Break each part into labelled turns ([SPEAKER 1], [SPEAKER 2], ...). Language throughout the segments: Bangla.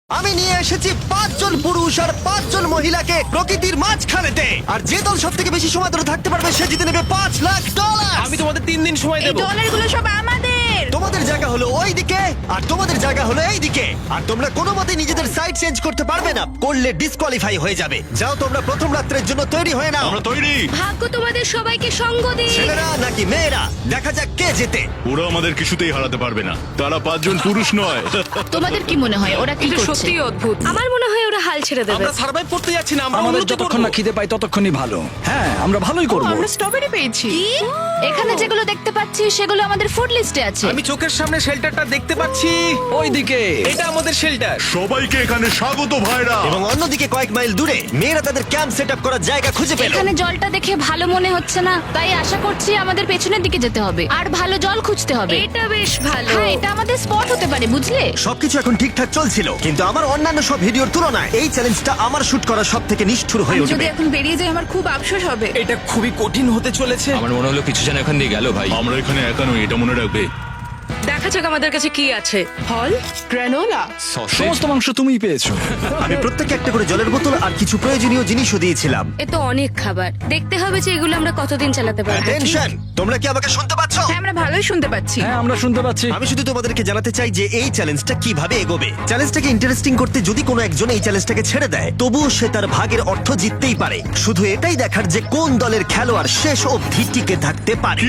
[SPEAKER 1] আমি নিয়ে এসেছি 5 জন পুরুষ আর 5 জন মহিলাকে প্রকৃতির মাঝখানেতে, আর যে দল সব থেকে বেশি সময় ধরে থাকতে পারবে সে জিতে নেবে $5,00,000।
[SPEAKER 2] আমি তোমাদের 3 দিন সময়
[SPEAKER 3] এই
[SPEAKER 2] দেবো।
[SPEAKER 3] ডলারগুলো সব আমাদের।
[SPEAKER 1] তোমাদের জায়গা হলো ওই দিকে আর তোমাদের জায়গা হলো এই দিকে, আর তোমরা কোনো মতে নিজেদের সাইড চেঞ্জ করতে পারবে না, করলে ডিসকোয়ালিফাই হয়ে যাবে। যাও তোমরা প্রথম রাত্রের জন্য তৈরি হয়ে নাও।
[SPEAKER 4] আমরা তৈরি।
[SPEAKER 3] ভাগ্য তোমাদের সবাইকে সঙ্গ দিই।
[SPEAKER 1] ছেলেরা নাকি মেয়েরা, দেখা যাক কে জেতে।
[SPEAKER 4] ওরা আমাদের কিছুতেই হারাতে পারবে না, তারা 5 জন পুরুষ নয়।
[SPEAKER 5] তোমাদের কি মনে হয় ওরা কি করছে?
[SPEAKER 3] সত্যি অদ্ভুত। আমার মনে হয় ওরা হাল ছেড়ে দেবে।
[SPEAKER 2] আমরা সার্ভাইভ করতে যাচ্ছি না, আমরা
[SPEAKER 6] আমাদের
[SPEAKER 2] উন্নতি
[SPEAKER 6] যতক্ষণ না
[SPEAKER 2] করব।
[SPEAKER 6] খিদে পাই ততক্ষণই ভালো। হ্যাঁ, আমরা ভালোই করব।
[SPEAKER 3] আমরা স্ট্রবেরি পেয়েছি।
[SPEAKER 5] এখানে যেগুলো দেখতে পাচ্ছি সেগুলো আমাদের ফুড লিস্টে আছে।
[SPEAKER 2] আমি চোখের সামনে শেল্টারটা দেখতে পাচ্ছি।
[SPEAKER 6] ওইদিকে
[SPEAKER 2] এটা আমাদের শেল্টার।
[SPEAKER 4] সবাইকে এখানে স্বাগত ভাইরা।
[SPEAKER 1] এবং অন্যদিকে কয়েক মাইল দূরে মেয়েরা তাদের ক্যাম্প সেট আপ করার জায়গা খুঁজে পেল।
[SPEAKER 5] এখানে জলটা দেখে ভালো মনে হচ্ছে না, তাই আশা করছি আমাদের পেছনের দিকে যেতে হবে আর ভালো জল খুঁজতে হবে।
[SPEAKER 3] এটা বেশ ভালো।
[SPEAKER 5] হ্যাঁ, এটা আমাদের স্পট হতে পারে, বুঝলে?
[SPEAKER 1] সবকিছু এখন ঠিকঠাক চলছিল, কিন্তু আমার অন্যান্য সব ভিডিওর তুলনায় এই চ্যালেঞ্জটা আমার শুট করা সব থেকে নিষ্ঠুর হয়ে
[SPEAKER 3] যদি
[SPEAKER 1] উঠবে।
[SPEAKER 3] এখন বেরিয়ে যাই আমার খুব আফসোস হবে।
[SPEAKER 2] এটা খুবই কঠিন হতে চলেছে।
[SPEAKER 7] আমার মনে হলো কিছু যেন এখান দিয়ে গেল ভাই।
[SPEAKER 4] আমরা এখানে একা নই, এটা মনে রাখবে।
[SPEAKER 3] দেখা যাক আমাদের কাছে কি আছে। ফল, গ্রানোলা।
[SPEAKER 6] সমস্ত মাংস তুমিই পেয়েছো।
[SPEAKER 1] আমি প্রত্যেককে একটা করে জলের বোতল আর কিছু প্রয়োজনীয় জিনিসও দিয়েছিলাম।
[SPEAKER 3] এ তো অনেক খাবার। দেখতে হবে যে এগুলো আমরা কতদিন চালাতে পারবো।
[SPEAKER 1] টেনশন, তোমরা কি আমাকে শুনতে পাচ্ছ?
[SPEAKER 3] হ্যাঁ, আমরা ভালোই শুনতে পাচ্ছি।
[SPEAKER 6] হ্যাঁ, আমরা শুনতে পাচ্ছি।
[SPEAKER 1] আমি শুধু তোমাদেরকে জানাতে চাই যে এই চ্যালেঞ্জটা কিভাবে এগোবে। চ্যালেঞ্জটাকে ইন্টারেস্টিং করতে যদি কোনো একজন এই চ্যালেঞ্জটাকে ছেড়ে দেয়, তবুও সে তার ভাগের অর্থ জিততেই পারে। শুধু এটাই দেখার যে কোন দলের খেলোয়াড় শেষ অবধি টিকে থাকতে পারে।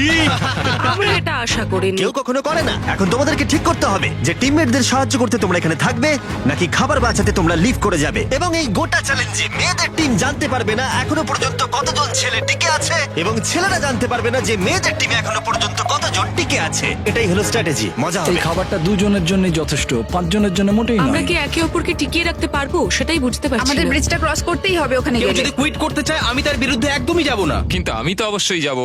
[SPEAKER 3] আমরা এটা আশা করিনি।
[SPEAKER 1] কেউ কখনো করে না। এখন তোমাদেরকে ঠিক করতে হবে যে টিমমেটদের সাহায্য করতে তোমরা এখানে থাকবে নাকি খাবার বাঁচাতে তোমরা লিভ করে যাবে। এবং এই গোটা চ্যালেঞ্জে মেয়েদের টিম জানতে পারবে না এখনো পর্যন্ত কতজন ছেলে টিকে আছে, এবং ছেলেরা জানতে পারবে না যে মেয়েদের টিমে এখনো পর্যন্ত কতজন টিকে আছে। এটাই হলো স্ট্র্যাটেজি। মজা
[SPEAKER 6] এই
[SPEAKER 1] হবে।
[SPEAKER 6] খাবারটা দুজনের জন্যই যথেষ্ট, 5 জনের জন্য মোটেই
[SPEAKER 8] আমরা
[SPEAKER 6] নয়।
[SPEAKER 8] কি একে অপরকে টিকিয়ে রাখতে পারবো সেটাই বুঝতে পারছি
[SPEAKER 3] আমাদের
[SPEAKER 8] না।
[SPEAKER 3] ব্রিজটা ক্রস করতেই হবে ওখানে
[SPEAKER 2] কেউ
[SPEAKER 3] গেলে।
[SPEAKER 2] যদি কুইট করতে চায় আমি তার বিরুদ্ধে একদমই যাব না।
[SPEAKER 7] কিন্তু আমি তো অবশ্যই যাব।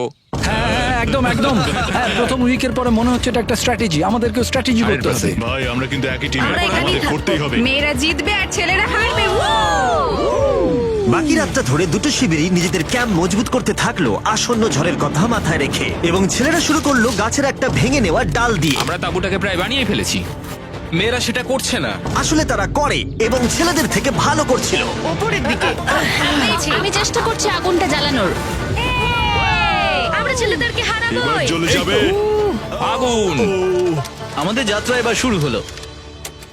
[SPEAKER 6] হ্যাঁ, হ্যাঁ, একদম একদম। হ্যাঁ, প্রথম উইকের পরে মনে হচ্ছে এটা একটা স্ট্র্যাটেজি। আমাদেরকেও স্ট্র্যাটেজি করতে হবে।
[SPEAKER 4] ভাই আমরা কিন্তু একই টিমে,
[SPEAKER 3] আমরা এখানেই
[SPEAKER 4] আমাদের
[SPEAKER 3] থাকবো।
[SPEAKER 4] করতেই হবে।
[SPEAKER 3] মেয়েরা জিতবে আর ছেলেরা হারবে।
[SPEAKER 1] বাকি রাতটা ধরে দুটো শিবিরই নিজেদের ক্যাম্প মজবুত করতে থাকলো আসন্ন ঝড়ের কথা মাথায় রেখে, এবং ছেলেরা শুরু করলো গাছের একটা ভেঙে নেওয়া ডাল দিয়ে।
[SPEAKER 7] আমরা তাঁবুটাকে প্রায় বানিয়ে ফেলেছি।
[SPEAKER 2] মেয়েরা সেটা করছে না।
[SPEAKER 1] আসলে তারা করে এবং ছেলেদের থেকে ভালো করছিল।
[SPEAKER 3] ওপরের দিকে।
[SPEAKER 5] আমি চেষ্টা করছি আগুনটা জ্বালানোর।
[SPEAKER 3] আমরা ছেলেদেরকে
[SPEAKER 4] এবার
[SPEAKER 3] হারাবোই।
[SPEAKER 4] চলে যাবে।
[SPEAKER 7] আগুন!
[SPEAKER 6] আমাদের যাত্রা এবার শুরু হলো।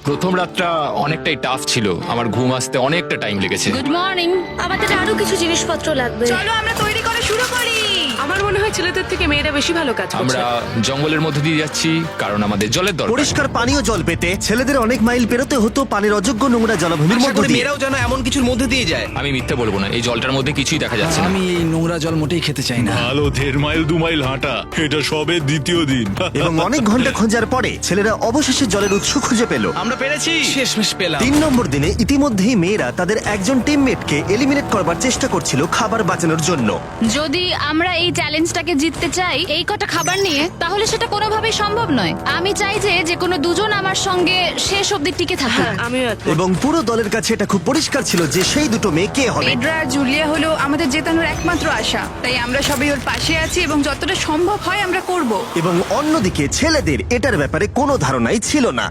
[SPEAKER 7] প্রথম রাতটা অনেকটাই টাফ ছিল, আমার ঘুম আসতে অনেকটা টাইম লেগেছে।
[SPEAKER 5] Good morning.
[SPEAKER 3] আমাদের আরো কিছু জিনিসপত্র লাগবে। চলো আমরা তৈরি করা শুরু করি।
[SPEAKER 8] আমার মনে হয় ছেলেদের থেকে মেয়েরা বেশি ভালো কাজ করছে।
[SPEAKER 7] আমরা জঙ্গলের মধ্যে দিয়ে যাচ্ছি কারণ আমাদের জলের দরকার।
[SPEAKER 1] পরিষ্কার পানীয় জল পেতে ছেলেদের অনেক মাইল পেরোতে হতো পানির অযোগ্য নোংরা জলাভূমির
[SPEAKER 2] আশা
[SPEAKER 1] মধ্য
[SPEAKER 2] করি
[SPEAKER 1] দিয়ে।
[SPEAKER 2] মেয়েরাও যেন এমন কিছুর মধ্যে দিয়ে যায়।
[SPEAKER 7] আমি মিথ্যে বলবো না, এই জলটার মধ্যে কিছুই দেখা যাচ্ছে না।
[SPEAKER 6] আমি এই নোংরা জল মোটেই খেতে চাই না।
[SPEAKER 4] ভালো 1.5 মাইল 2 মাইল হাঁটা, এটা সবে দ্বিতীয় দিন।
[SPEAKER 1] এবং অনেক ঘন্টা খোঁজার পরে ছেলেরা অবশেষে জলের উৎস খুঁজে পেল।
[SPEAKER 2] আমরা পেরেছি, শেষমেশ পেলাম।
[SPEAKER 1] 3 নম্বর দিনে ইতিমধ্যেই মেয়েরা তাদের একজন টিমমেটকে এলিমিনেট করবার চেষ্টা করছিল খাবার বাঁচানোর জন্য।
[SPEAKER 5] যদি আমরা এই চ্যালেঞ্জটাকে জিততে চাই এই কটা খাবার নিয়ে, তাহলে সেটা কোনোভাবেই সম্ভব নয়। আমি চাই যে কোনো দুজন আমার সঙ্গে শেষ অবধি টিকে থাকুক।
[SPEAKER 8] আমিও একমত।
[SPEAKER 1] এবং পুরো দলের কাছে এটা খুব পরিষ্কার ছিল যে সেই দুটো মেয়ে কে হবে।
[SPEAKER 3] পেড্রা আর জুলিয়া হলো আমাদের জেতানোর একমাত্র আশা, তাই আমরা সবাই ওর পাশে আছি এবং যতটা সম্ভব হয় আমরা করব।
[SPEAKER 1] এবং অন্যদিকে ছেলেদের এটার ব্যাপারে কোনো ধারণাই ছিল না।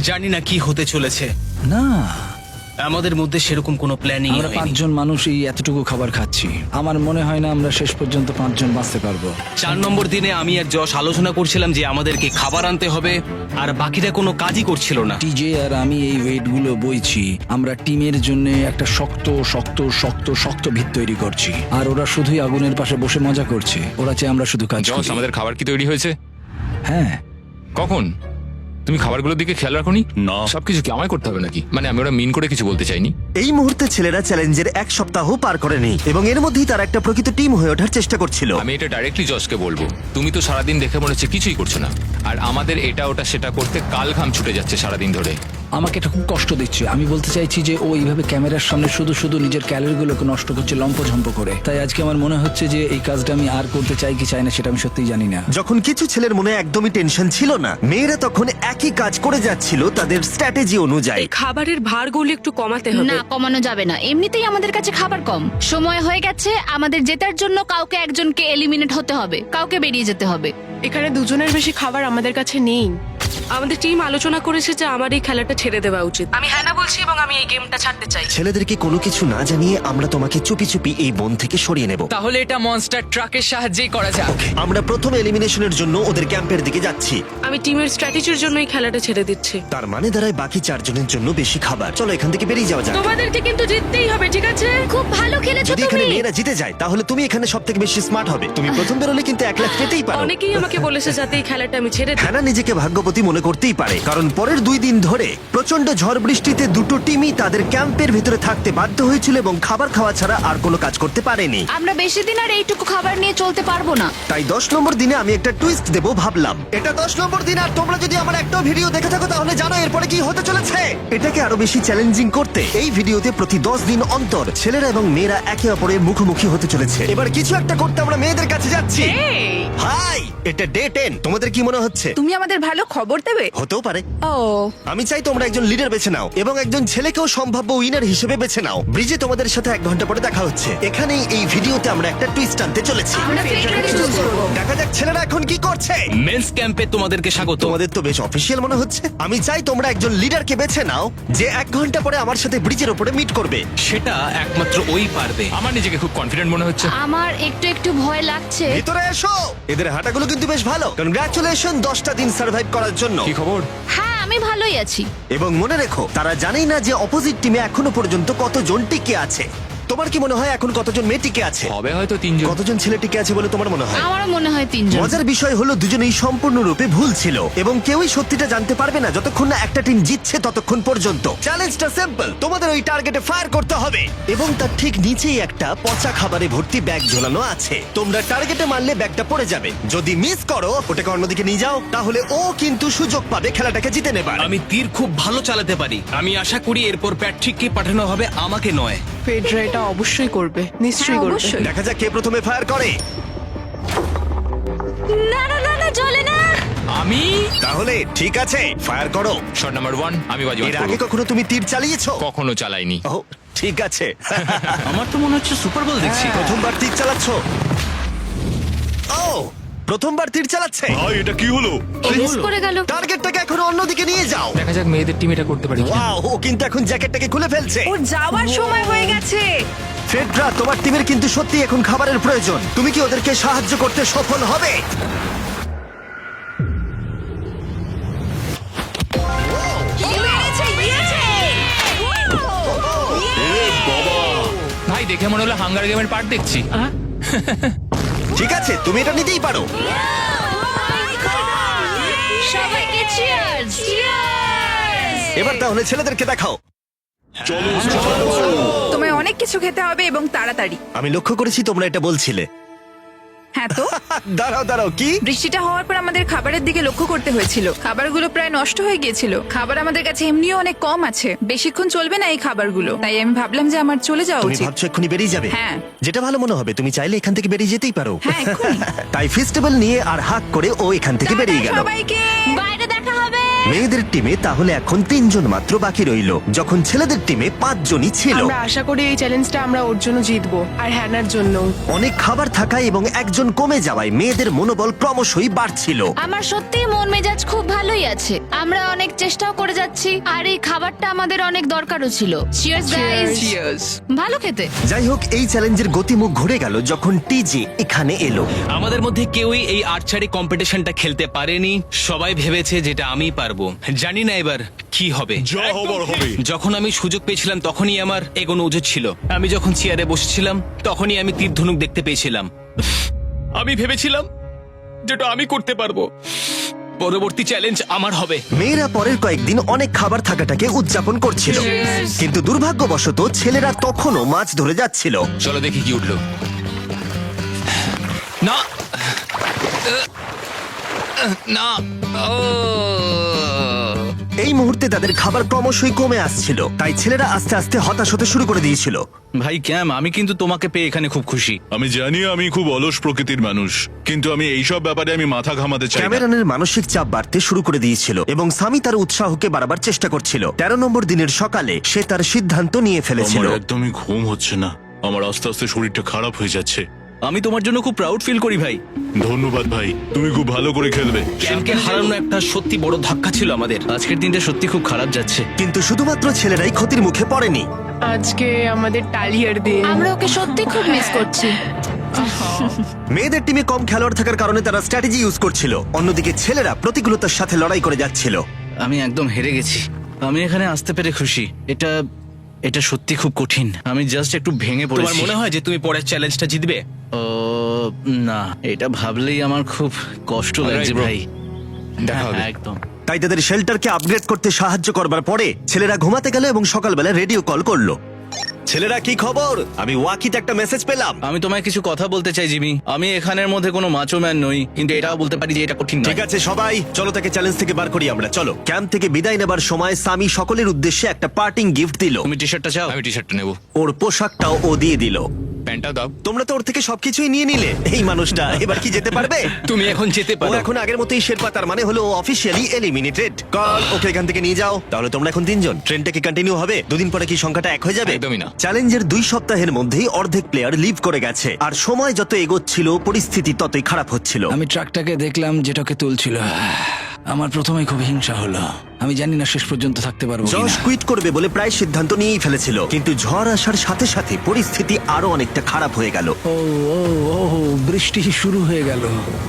[SPEAKER 2] জানি না কি হতে চলেছে।
[SPEAKER 6] না,
[SPEAKER 2] আমাদের মধ্যে সেরকম কোনো প্ল্যানিং
[SPEAKER 6] আমরা 5 জন মানুষ এই এতটুকু খাবার খাচ্ছি। আমার মনে হয় না আমরা শেষ পর্যন্ত 5 জন বাঁচতে পারবো।
[SPEAKER 2] 4 নম্বর দিনে আমি আর যশ আলোচনা করছিলাম যে আমাদেরকে খাবার আনতে হবে, আর বাকিরা কোনো কাজই করছিল না।
[SPEAKER 6] টিজে আর আমি এই ওয়েট গুলো বইছি। আমরা টিমের জন্য একটা শক্ত শক্ত শক্ত শক্ত ভিত তৈরি করছি, আর ওরা শুধুই আগুনের পাশে বসে মজা করছে। ওরা চাই আমরা শুধু কাজ
[SPEAKER 7] জস,
[SPEAKER 6] করি।
[SPEAKER 7] আমাদের খাবার কি তৈরি হয়েছে?
[SPEAKER 6] হ্যাঁ,
[SPEAKER 7] কখন? তুমি খাবারগুলোর দিকে খেয়াল রাখোনি?
[SPEAKER 4] না।
[SPEAKER 7] সবকিছু কি আমায় করতে হবে নাকি? মানে আমি ওরা মিন করে কিছু বলতে চাইনি।
[SPEAKER 1] এই মুহূর্তে ছেলেরা চ্যালেঞ্জের 1 সপ্তাহ পার করেনি, এবং এর মধ্যেই তারা একটা প্রকৃত টিম হয়ে ওঠার চেষ্টা করছিল।
[SPEAKER 7] আমি এটা ডাইরেক্টলি জসকে বলবো। তুমি তো সারাদিন দেখে মনে হচ্ছে কিছুই করছো না, আর আমাদের এটা ওটা সেটা করতে কাল ঘাম ছুটে যাচ্ছে সারাদিন ধরে।
[SPEAKER 6] আমাকে এটা খুব কষ্ট দিচ্ছে। আমি বলতে চাইছি যে ও এইভাবে ক্যামেরার সামনে শুধু শুধু নিজের ক্যালোরিগুলোকে নষ্ট করছে লম্পঝম্প করে। তাই আজকে আমার মনে হচ্ছে যে এই কাজটা আমি আর করতে চাই কি চাই না সেটা আমি সত্যিই জানি না।
[SPEAKER 1] যখন কিছু ছেলের মনে একদমই টেনশন ছিল না, মেয়েরা তখন একই কাজ করে যাচ্ছিল তাদের স্ট্র্যাটেজি অনুযায়ী।
[SPEAKER 8] এই খাবারের ভারগুলো একটু কমাতে হবে।
[SPEAKER 5] না, কমানো যাবে না। এমনিতেই আমাদের কাছে খাবার কম। সময় হয়ে গেছে আমাদের জেতার জন্য। কাউকে একজনকে এলিমিনেট হতে হবে, কাউকে বেরিয়ে যেতে হবে।
[SPEAKER 8] এখানে দুজনের বেশি খাবার আমাদের কাছে নেই। আমাদের টিম আলোচনা করেছে যে আমার এই খেলাটা ছেড়ে দেওয়া উচিত। আমি হ্যাঁ না বলছি এবং আমি এই গেমটা ছাড়তে চাই।
[SPEAKER 1] ছেলেদেরকে কোনো কিছু না জানিয়ে আমরা তোমাকে চুপি চুপি এই বন থেকে সরিয়ে নেব।
[SPEAKER 9] তাহলে এটা মনস্টার ট্রাকের সাহায্যেই করা যাক।
[SPEAKER 1] আমরা প্রথম এলিমিনেশনের জন্য ওদের ক্যাম্পের দিকে যাচ্ছি।
[SPEAKER 8] আমি টিমের স্ট্র্যাটেজির জন্য এই খেলাটা ছেড়ে দিচ্ছি।
[SPEAKER 1] তার মানে দাঁড়ায় বাকি 4 জনের জন্য বেশি খাবার। চলো এখান থেকে বেরিয়ে যাওয়া যাক।
[SPEAKER 8] তোমাদেরকে কিন্তু জিততেই হবে, ঠিক আছে?
[SPEAKER 5] খুব ভালো খেলেছো
[SPEAKER 1] যদি এখানে
[SPEAKER 5] তুমি।
[SPEAKER 1] মেয়েরা জিতে যায় তাহলে তুমি এখানে সব থেকে বেশি স্মার্ট হবে। তুমি প্রথম বেরোলে কিন্তু 1 লাখ পেতেই পারো।
[SPEAKER 8] অনেকেই আমাকে বলেছে যাতে এই খেলাটা আমি ছেড়ে দিই।
[SPEAKER 1] হ্যানা নিজেকে ভাগ্যবতী মনে করতেই পারে, কারণ পরের 2 দিন ধরে প্রচন্ড ঝড় বৃষ্টিতে দুটো টিমই তাদের ক্যাম্পের ভিতরে থাকতে বাধ্য হয়েছিল এবং খাবার খাওয়া ছাড়া আর কোনো কাজ করতে পারেনি।
[SPEAKER 5] আমরা বেশি দিন আর এইটুকু খাবার নিয়ে চলতে পারবো না।
[SPEAKER 1] তাই 10 নম্বর দিনে আমি একটা টুইস্ট দেব ভাবলাম। এটা 10 নম্বর দিন আর তোমরা যদি আমার একটা ভিডিও দেখে থাকো তাহলে জানো এরপরে কি হতে চলেছে। এটাকে আরো বেশি চ্যালেঞ্জিং করতে এই ভিডিওতে প্রতি 10 দিন অন্তর ছেলেরা এবং মেয়েরা একে অপরের মুখোমুখি হতে চলেছে। এবার কিছু একটা করতে আমরা মেয়েদের কাছে যাচ্ছি। হাই, এটা ডে 10। তোমাদের কি মনে হচ্ছে?
[SPEAKER 3] তুমি আমাদের ভালো খবর দেবে?
[SPEAKER 1] হতেও পারে।
[SPEAKER 3] ও,
[SPEAKER 1] আমি চাই তোমরা একজন লিডার বেছে নাও এবং একজন ছেলেকেও সম্ভাব্য উইনার হিসেবে বেছে নাও। ব্রিজে তোমাদের সাথে 1 ঘন্টা পরে দেখা হচ্ছে। এখানেই এই ভিডিওতে আমরা একটা টুইস্ট আনতে চলেছি।
[SPEAKER 3] আমরা ফেডরারকে চুজ করব।
[SPEAKER 1] দেখা যাক ছেলেরা এখন কি করছে।
[SPEAKER 2] মেন্স ক্যাম্পে তোমাদেরকে স্বাগত।
[SPEAKER 1] তোমাদের তো বেশ অফিসিয়াল মনে হচ্ছে। আমি চাই তোমরা একজন লিডারকে বেছে নাও যে 1 ঘন্টা পরে আমার সাথে ব্রিজের উপরে মিট করবে।
[SPEAKER 2] সেটা একমাত্র ওই পারবে।
[SPEAKER 7] আমার নিজেকে খুব কনফিডেন্ট মনে হচ্ছে।
[SPEAKER 5] আমার একটু একটু ভয় লাগছে।
[SPEAKER 1] ভিতরে এসো। এদের হাঁটাগুলো কিন্তু বেশ ভালো। কনগ্রাচুলেশন 10টা দিন সার্ভাইভ করার জন্য।
[SPEAKER 7] কি খবর?
[SPEAKER 5] হ্যাঁ, আমি ভালোই আছি।
[SPEAKER 1] এবং মনে রেখো তারা জানেই না যে অপোজিট টিমে এখনো পর্যন্ত কতজন টিকে আছে। তোমার কি মনে হয় এখন কতজন মেয়ে টিকে আছে?
[SPEAKER 7] হবে হয়তো 3 জন।
[SPEAKER 1] কতজন ছেলে টিকে আছে বলে তোমার মনে হয়?
[SPEAKER 5] আমারও মনে হয় 3 জন।
[SPEAKER 1] মজার বিষয় হলো দুজনেই সম্পূর্ণরূপে ভুল ছিল এবং কেউই সত্যিটা জানতে পারবে না যতক্ষণ না একটা টিম জিতছে ততক্ষণ পর্যন্ত। চ্যালেঞ্জটা সিম্পল, তোমাদের ওই টার্গেটে ফায়ার করতে হবে এবং তার ঠিক নিচেই একটা পচা খাবারে ভর্তি ব্যাগ ঝোলানো আছে। তোমরা টার্গেটে মারলে ব্যাগটা পড়ে যাবে। যদি মিস করো ওটাকে অন্যদিকে নিয়ে যাও তাহলে ও কিন্তু সুযোগ পাবে খেলাটাকে জিতে নেবার।
[SPEAKER 2] আমি তীর খুব ভালো চালাতে পারি। আমি আশা করি এরপর প্যাট্রিককে পাঠানো হবে, আমাকে নয়।
[SPEAKER 8] ফেডরা এটা অবশ্যই করবে, নিশ্চয়ই
[SPEAKER 3] হ্যাঁ,
[SPEAKER 8] করবে।
[SPEAKER 3] অবশ্যই।
[SPEAKER 1] দেখা যাক কে প্রথমে ফায়ার করে।
[SPEAKER 5] না না না না, চলে না।
[SPEAKER 7] আমি
[SPEAKER 1] তাহলে ঠিক আছে, ফায়ার করো।
[SPEAKER 7] শট নাম্বার 1 আমি বাজি
[SPEAKER 1] এর আগে কখনো তুমি তীর চালিয়েছো?
[SPEAKER 7] কখনো চালাইনি।
[SPEAKER 1] ও ঠিক আছে।
[SPEAKER 2] আমার তো মনে হচ্ছে সুপার বল দেখছি।
[SPEAKER 1] প্রথমবার তীর চালাচ্ছ? ও প্রথমবার তীর চালাচ্ছে।
[SPEAKER 4] ভাই এটা কি হলো?
[SPEAKER 5] মিস করে গেল।
[SPEAKER 1] টার্গেটটাকে এখন অন্যদিকে নিয়ে যাও।
[SPEAKER 7] দেখা যাক মেয়েদের টিম এটা করতে পারি কিনা।
[SPEAKER 1] ওয়াও, ও কিন্তু এখন জ্যাকেটটাকে খুলে ফেলছে।
[SPEAKER 3] ওর যাওয়ার সময় হয়ে গেছে।
[SPEAKER 1] ফেডরা, তোমার টিমের কিন্তু সত্যি এখন খাবারের প্রয়োজন। তুমি কি ওদেরকে সাহায্য করতে সফল হবে?
[SPEAKER 7] ভাই দেখে মনে হলো হাঙ্গার গেমের পার্ট দেখছি।
[SPEAKER 1] ঠিক আছে, তুমি এটা নিতেই পারো।
[SPEAKER 5] সবাইকে চিয়ার্স। চিয়ার্স।
[SPEAKER 1] এবার তাহলে ছেলেদেরকে দেখাও।
[SPEAKER 3] তোমায় অনেক কিছু খেতে হবে এবং তাড়াতাড়ি।
[SPEAKER 1] আমি লক্ষ্য করেছি তোমরা এটা বলছিলে।
[SPEAKER 3] হ্যাঁ তো,
[SPEAKER 1] দাঁড়াও দাঁড়াও, কি?
[SPEAKER 3] বৃষ্টিটা হওয়ার পর আমাদের খাবারের দিকে লক্ষ্য করতে হয়েছিল। খাবারগুলো প্রায় নষ্ট হয়ে গিয়েছিল। খাবার আমাদের কাছে এমনিও অনেক কম আছে, বেশিক্ষণ চলবে না এই খাবারগুলো। তাই আমি ভাবলাম যে আমার চলে যাওয়া
[SPEAKER 1] তুমি
[SPEAKER 3] উচিত।
[SPEAKER 1] ভাবছো এক্ষুনি বেরিয়ে যাবে?
[SPEAKER 3] হ্যাঁ।
[SPEAKER 1] যেটা ভালো মনে হবে। তুমি চাইলে এখান থেকে বেরিয়ে যেতেই পারো।
[SPEAKER 3] হ্যাঁ, এক্ষুনি।
[SPEAKER 1] তাই ফেস্টিভ্যাল নিয়ে আর হাক করে ও এখান থেকে বেরিয়ে গেল।
[SPEAKER 3] টাটা সবাইকে।
[SPEAKER 5] বাইরে দেখা হবে।
[SPEAKER 1] মেয়েদের টিমে তাহলে এখন 3 জন মাত্র বাকি রইল, যখন ছেলেদের টিমে 5 জনই ছিল।
[SPEAKER 8] আমরা আশা করি এই চ্যালেঞ্জটা আমরা ওর জন্য জিতবো আর হ্যানার জন্য।
[SPEAKER 1] অনেক খাবার থাকায় এবং একজন কমে যাওয়ায় মেয়েদের মনোবল ক্রমশই বাড়ছিল।
[SPEAKER 5] আমার সত্যিই মন মেজাজ খুব ভালোই আছে। আমরা অনেক চেষ্টাও করে যাচ্ছি আর এই খাবারটা আমাদের অনেক দরকারও ছিল। Cheers guys. ভালো খেতে।
[SPEAKER 1] যাই হোক, এই চ্যালেঞ্জের গতিমুখ ঘুরে গেল যখন টিজি এখানে এলো।
[SPEAKER 2] আমাদের মধ্যে কেউই এই আর্চারি কম্পিটিশনটা খেলতে পারেনি। সবাই ভেবেছে যেটা আমি পারবো। জানি না এবার কি হবে।
[SPEAKER 4] যা হবার হবে।
[SPEAKER 2] যখন আমি সুযোগ পেয়েছিলাম তখনই আমার এগোনো উচিত ছিল। আমি যখন চেয়ারে বসেছিলাম তখনই আমি তীর ধনুক দেখতে পেয়েছিলাম। আমি ভেবেছিলাম যেটা আমি করতে পারবো। পরবর্তী চ্যালেঞ্জ আমার হবে।
[SPEAKER 1] মেয়েরা পরের কয়েকদিন অনেক খাবার থাকাটাকে উদযাপন করছিল, কিন্তু দুর্ভাগ্যবশত ছেলেরা তখনও মাছ ধরে যাচ্ছিল।
[SPEAKER 7] চলো দেখি কি উঠলো। না না ও
[SPEAKER 1] এই মুহূর্তে তাদের খাবার ক্রমশই কমে আসছিল, তাই ছেলেরা আস্তে আস্তে হতাশ হতে শুরু করে দিয়েছিল।
[SPEAKER 2] ভাই ক্যাম, আমি কিন্তু তোমাকে পেয়ে এখানে খুব খুশি।
[SPEAKER 4] আমি জানি আমি খুব অলস প্রকৃতির মানুষ, কিন্তু আমি এইসব ব্যাপারে আমি মাথা ঘামাতে চাই না।
[SPEAKER 1] ক্যামেরনের মানসিক চাপ বাড়তে শুরু করে দিয়েছিল এবং সামি তার উৎসাহকে বাড়াবার চেষ্টা করছিল। 13 নম্বর দিনের সকালে সে তার সিদ্ধান্ত নিয়ে ফেলেছিল।
[SPEAKER 4] আমার একদমই ঘুম হচ্ছে না। আমার আস্তে আস্তে শরীরটা খারাপ হয়ে যাচ্ছে।
[SPEAKER 6] আমি তোমার জন্য খুব প্রাউড ফিল করি ভাই।
[SPEAKER 4] ধন্যবাদ ভাই, তুমি খুব ভালো করে খেলবে।
[SPEAKER 2] ক্যাম্পকে হারানো একটা সত্যি বড় ধাক্কা ছিল আমাদের।
[SPEAKER 6] আজকের দিনটা সত্যি খুব খারাপ যাচ্ছে।
[SPEAKER 1] কিন্তু শুধুমাত্র ছেলেরাই ক্ষতির মুখে পড়েনি।
[SPEAKER 8] আজকে আমাদের টালিয়ার দিন।
[SPEAKER 5] আমরা ওকে সত্যি খুব মিস করছি।
[SPEAKER 1] মেয়েদের টিমে কম খেলোয়াড় থাকার কারণে তারা স্ট্র্যাটেজি ইউজ করছিল, অন্যদিকে ছেলেরা প্রতিকূলতার সাথে লড়াই করে যাচ্ছিল।
[SPEAKER 6] আমি একদম হেরে গেছি। আমি এখানে আসতে পেরে খুশি। এটা সত্যি খুব কঠিন। আমি জাস্ট একটু ভেঙে
[SPEAKER 2] তোমার
[SPEAKER 6] পড়েছি।
[SPEAKER 2] মনে হয় যে তুমি পরের চ্যালেঞ্জটা জিতবে?
[SPEAKER 6] ও না, এটা ভাবলেই আমার খুব কষ্ট লাগছে
[SPEAKER 7] bro.
[SPEAKER 6] ভাই।
[SPEAKER 7] দেখা হবে।
[SPEAKER 6] হ্যাঁ, একদম।
[SPEAKER 1] তাই তাদের শেল্টারকে আপগ্রেড করতে সাহায্য করবার পরে ছেলেরা ঘুমাতে গেল এবং সকালবেলা রেডিও কল করলো। ছেলেরা, কি খবর? আমি ওয়াকিতে একটা মেসেজ পেলাম।
[SPEAKER 6] আমি তোমায় কিছু কথা বলতে চাই জিমি। আমি এখানের মধ্যে কোনো মাচো ম্যান নই, কিন্তু এটাও বলতে পারি যে এটা কঠিন নয়।
[SPEAKER 1] ঠিক আছে সবাই, চলো তাকে চ্যালেঞ্জ থেকে বার করি আমরা। চলো। ক্যাম্প থেকে বিদায় নেবার সময় সামি সকলের উদ্দেশ্যে একটা পার্টিং গিফট দিল।
[SPEAKER 6] তুমি টি শার্টটা চাও?
[SPEAKER 7] আমি টি শার্টটা নেবো,
[SPEAKER 1] ওর পোশাকটাও ও দিয়ে দিল।
[SPEAKER 7] প্যান্টটাও দাও।
[SPEAKER 1] তোমরা তো ওর থেকে সবকিছুই নিয়ে নিলে। এই মানুষটা এবার কি যেতে পারবে?
[SPEAKER 2] তুমি এখন যেতে
[SPEAKER 1] ও
[SPEAKER 2] পারো।
[SPEAKER 1] এখন আগের মতোই শেরপা, তার মানে হলো অফিসিয়ালি এলিমিনেটেড। কল ওকে এখান থেকে নিয়ে যাও। তাহলে তোমরা এখন 3 জন। ট্রেনটা কি কন্টিনিউ হবে? দুদিন পরে কি সংখ্যাটা 1 হয়ে যাবে?
[SPEAKER 7] একদমই না।
[SPEAKER 1] চ্যালেঞ্জের 2 সপ্তাহের মধ্যেই অর্ধেক প্লেয়ার লিভ করে গেছে, আর সময় যত এগোচ্ছিল পরিস্থিতি ততই খারাপ হচ্ছিল।
[SPEAKER 6] আমি ট্রাকটাকে দেখলাম যেটাকে তুলছিল। আমার প্রথমেই খুব হিংসা হলো। আমি জানি না শেষ পর্যন্ত থাকতে পারবো
[SPEAKER 1] জশ
[SPEAKER 6] কিনা।
[SPEAKER 1] কুইট করবে বলে প্রায় সিদ্ধান্ত নিয়েই ফেলেছিল, কিন্তু ঝড় আসার সাথে সাথে পরিস্থিতি আরো অনেকটা খারাপ হয়ে গেল।
[SPEAKER 6] ও ও ও বৃষ্টি শুরু হয়ে গেল।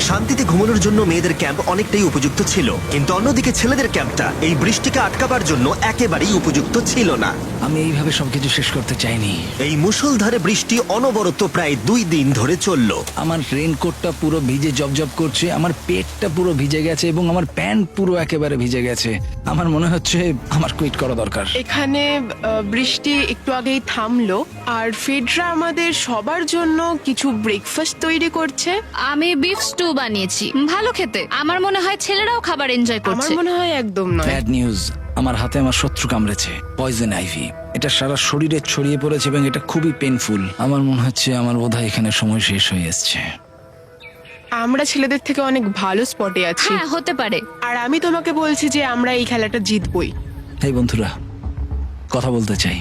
[SPEAKER 1] শান্তিতে ঘুমানোর জন্য মেয়েদের ক্যাম্প অনেকটাই উপযুক্ত ছিল, কিন্তু অন্যদিকে ছেলেদের ক্যাম্পটা এই বৃষ্টিকে আটকাবার জন্য একেবারেই উপযুক্ত ছিল না।
[SPEAKER 6] আমি এইভাবে সবকিছু শেষ করতে চাইনি।
[SPEAKER 1] এই মুষলধারে বৃষ্টি অনবরত প্রায় 2 দিন ধরে চললো।
[SPEAKER 6] আমার রেইনকোটটা পুরো ভিজে জবজব করছে, আমার পেটটা পুরো ভিজে গেছে এবং আমার প্যান্ট পুরো একেবারে ভিজে গেছে। আমার মনে হচ্ছে আমার কুইট করা দরকার।
[SPEAKER 8] এখানে বৃষ্টি একটু আগেই থামলো, আর ফেডরা আমাদের সবার জন্য কিছু ব্রেকফাস্ট তৈরি করছে।
[SPEAKER 5] আমি বিফ স্টু বানিয়েছি, ভালো খেতে। আমার মনে হয় ছেলেরাও খাবার এনজয়
[SPEAKER 8] আমার
[SPEAKER 5] করছে।
[SPEAKER 8] মনে হয় একদম নয়।
[SPEAKER 6] ব্যাড নিউজ, আমার হাতে আমার শত্রু কামড়েছে, পয়জন আইভি। এটা সারা শরীরে ছড়িয়ে পড়েছে এবং এটা খুবই পেইনফুল। আমার মনে হচ্ছে আমার বোধহয় এখানে সময় শেষ হয়ে এসছে।
[SPEAKER 8] আমরা ছেলেদের থেকে অনেক ভালো স্পটে আছি,
[SPEAKER 5] হ্যাঁ, হতে পারে।
[SPEAKER 8] আর আমি তোমাকে বলছি যে আমরা এই খেলাটা জিতবই।
[SPEAKER 6] এই বন্ধুরা, কথা বলতে চাই।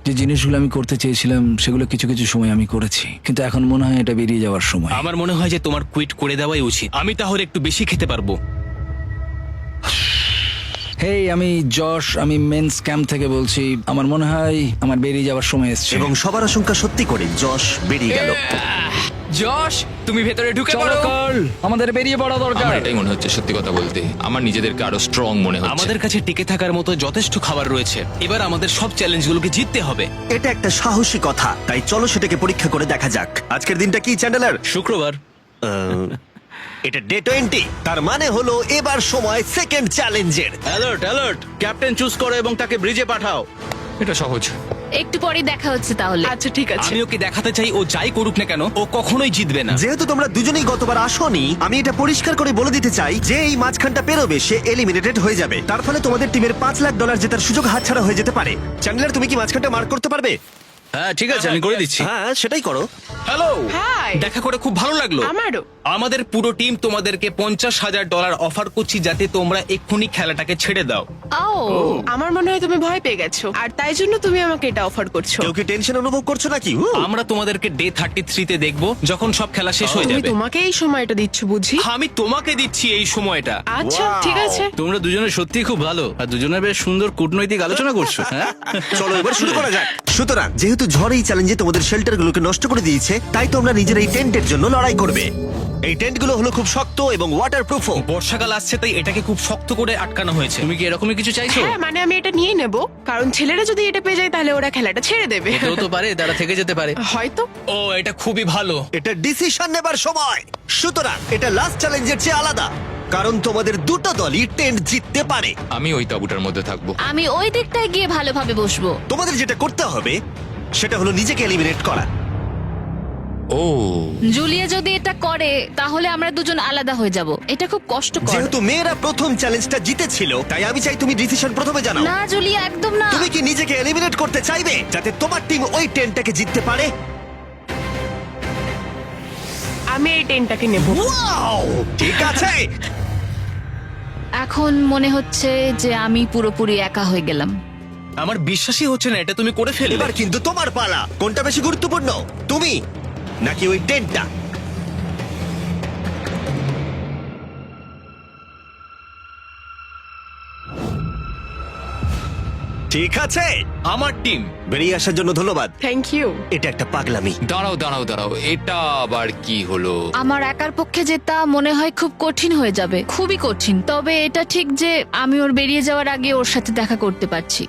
[SPEAKER 6] যে জিনিসগুলো আমি করতে চেয়েছিলাম সেগুলো কিছু কিছু সময় আমি করেছি, কিন্তু এখন মনে হয় এটা বেরিয়ে যাওয়ার সময়।
[SPEAKER 2] আমার মনে হয় যে তোমার কুইট করে দেওয়াই উচিত। আমি তাহলে একটু বেশি খেতে পারবো।
[SPEAKER 6] হেই, আমি যশ, আমি মেন্স ক্যাম্প থেকে বলছি। আমার মনে হয় আমার বেরিয়ে যাওয়ার সময় এসছে।
[SPEAKER 1] এবং সবার আশঙ্কা সত্যি করে যশ বেরিয়ে গেল।
[SPEAKER 9] যশ, তুমি ভেতরে ঢুকে
[SPEAKER 6] চলো
[SPEAKER 9] পড়ো।
[SPEAKER 6] কার্ল, আমাদের বেরিয়ে পড়া দরকার।
[SPEAKER 7] আমার এটাই মনে হচ্ছে, সত্যি কথা বলতে আমার নিজেদেরকে আরো স্ট্রং মনে হচ্ছে।
[SPEAKER 2] আমাদের কাছে টিকে থাকার মতো যথেষ্ট খাবার রয়েছে। এবার আমাদের সব চ্যালেঞ্জগুলোকে জিততে হবে।
[SPEAKER 1] এটা একটা সাহসী কথা, তাই চলো সেটাকে পরীক্ষা করে দেখা যাক। আজকের দিনটা কি চ্যান্ডেলার?
[SPEAKER 6] শুক্রবার।
[SPEAKER 1] এটা ডে 20, তার মানে হলো এবার সময় সেকেন্ড চ্যালেঞ্জের।
[SPEAKER 6] অ্যালার্ট অ্যালার্ট, ক্যাপ্টেন চুজ করো এবং তাকে ব্রিজে পাঠাও।
[SPEAKER 7] এটা সহজ।
[SPEAKER 5] একটু পরেই দেখা হচ্ছে তাহলে।
[SPEAKER 8] আচ্ছা ঠিক আছে।
[SPEAKER 2] আমি ওকে দেখাতে চাই ও যাই করুক না কেন, ও কখনোই জিতবে না।
[SPEAKER 1] যেহেতু তোমরা দুজনেই গতবার আসোনি, আমি এটা পরিষ্কার করে বলে দিতে চাই যে এই মাঝখানটা পেরোবে সে এলিমিনেটেড হয়ে যাবে। তার ফলে তোমাদের টিমের $5 লাখ জেতার সুযোগ হাতছাড়া হয়ে যেতে পারে। চ্যান্ডেলার, তুমি কি মাঝখানটা মার্ক করতে পারবে?
[SPEAKER 6] হ্যাঁ ঠিক আছে, আমি করে দিচ্ছি।
[SPEAKER 1] হ্যাঁ, সেটাই করো।
[SPEAKER 2] Hello,
[SPEAKER 8] hi.
[SPEAKER 2] দেখা করে খুব ভালো লাগলো।
[SPEAKER 8] আমারও।
[SPEAKER 2] আমাদের পুরো টিম তোমাদেরকে $50,000 অফার করছি যাতে তোমরা এক্ষুনি খেলাটাকে ছেড়ে দাও।
[SPEAKER 5] ও,
[SPEAKER 8] আমার মনে হয় তুমি ভয় পেয়ে গেছো, আর তাই জন্য তুমি আমাকে এটা অফার করছো।
[SPEAKER 1] কেউ কি টেনশন অনুভব করছো নাকি?
[SPEAKER 2] আমরা তোমাদেরকে ডে 33 তে দেখবো, যখন সব খেলা শেষ হয়ে
[SPEAKER 8] তুমি
[SPEAKER 2] যাবে।
[SPEAKER 8] তোমাকে এই সময়টা দিচ্ছ বুঝি?
[SPEAKER 2] আমি তোমাকে দিচ্ছি এই সময়টা।
[SPEAKER 8] আচ্ছা
[SPEAKER 1] Wow.
[SPEAKER 8] ঠিক আছে।
[SPEAKER 6] তোমরা দুজনে সত্যি খুব ভালো, আর দুজনে বেশ সুন্দর কূটনৈতিক আলোচনা করছো। হ্যাঁ,
[SPEAKER 1] চলো এবার শুরু করা যাক। সুতরাং যেহেতু ঝড় এই চ্যালেঞ্জে তোমাদের শেল্টারগুলোকে নষ্ট করে দিয়েছে, তাই তোমরা নিজের এই টেন্টের জন্য লড়াই করবে। এই টেন্টগুলো হলো খুব শক্ত এবং ওয়াটারপ্রুফও।
[SPEAKER 2] বর্ষাকাল আসছে তাই এটাকে খুব শক্ত করে আটকানো হয়েছে।
[SPEAKER 6] তুমি কি এরকমই কিছু চাইছো?
[SPEAKER 8] হ্যাঁ মানে আমি এটা নিয়ে নেব, কারণ ছেলেরা যদি এটা পেয়ে যায় তাহলে ওরা খেলাটা ছেড়ে দেবে।
[SPEAKER 6] কেউ তো পারে, তারা থেকে যেতে পারে।
[SPEAKER 8] হয়তো।
[SPEAKER 2] ও, এটা খুবই ভালো।
[SPEAKER 1] এটা ডিসিশন নেবার সময়। সুতরাং এটা লাস্ট চ্যালেঞ্জের চেয়ে আলাদা, কারণ তোমাদের দুটো দলই টেন্ট জিততে পারে।
[SPEAKER 7] আমি ওই তাঁবুটার মধ্যে থাকবো।
[SPEAKER 5] আমি ওই দিকটায় গিয়ে ভালোভাবে বসবো।
[SPEAKER 1] তোমাদের যেটা করতে হবে সেটা হলো নিজেকে এলিমিনেট করা।
[SPEAKER 7] ও,
[SPEAKER 5] জুলিয়া যদি এটা করে তাহলে আমরা দুজন আলাদা হয়ে যাব। এটা খুব কষ্টকর।
[SPEAKER 1] যেহেতু মেয়েরা প্রথম চ্যালেঞ্জটা জিতেছিল, তাই আমি চাই তুমি ডিসিশন প্রথমে জানাও।
[SPEAKER 5] না জুলিয়া, একদম না।
[SPEAKER 1] তুমি কি নিজেকে এলিমিনেট করতে চাইবে যাতে তোমার টিম ওই টেন্টটাকে জিততে পারে?
[SPEAKER 8] আমি এই টেনটাকে নেব।
[SPEAKER 1] ওয়াও, ঠিক আছে।
[SPEAKER 5] এখন মনে হচ্ছে যে আমি পুরোপুরি একা হয়ে গেলাম।
[SPEAKER 2] আমার বিশ্বাসই হচ্ছে না এটা তুমি করে ফেললে।
[SPEAKER 1] এবার কিন্তু তোমার পালা। কোনটা বেশি গুরুত্বপূর্ণ, তুমি নাকি ওই টেন্টটা? ঠিক আছে,
[SPEAKER 2] আমার টিম।
[SPEAKER 1] বেরিয়ে আসার জন্য ধন্যবাদ।
[SPEAKER 8] Thank you.
[SPEAKER 1] এটা একটা পাগলামি।
[SPEAKER 7] দাঁড়াও এটা আবার কি হলো?
[SPEAKER 5] আমার একার পক্ষে জেতা মনে হয় খুব কঠিন হয়ে যাবে, খুবই কঠিন। তবে এটা ঠিক যে আমি ওর বেরিয়ে যাওয়ার আগে ওর সাথে দেখা করতে পারছি।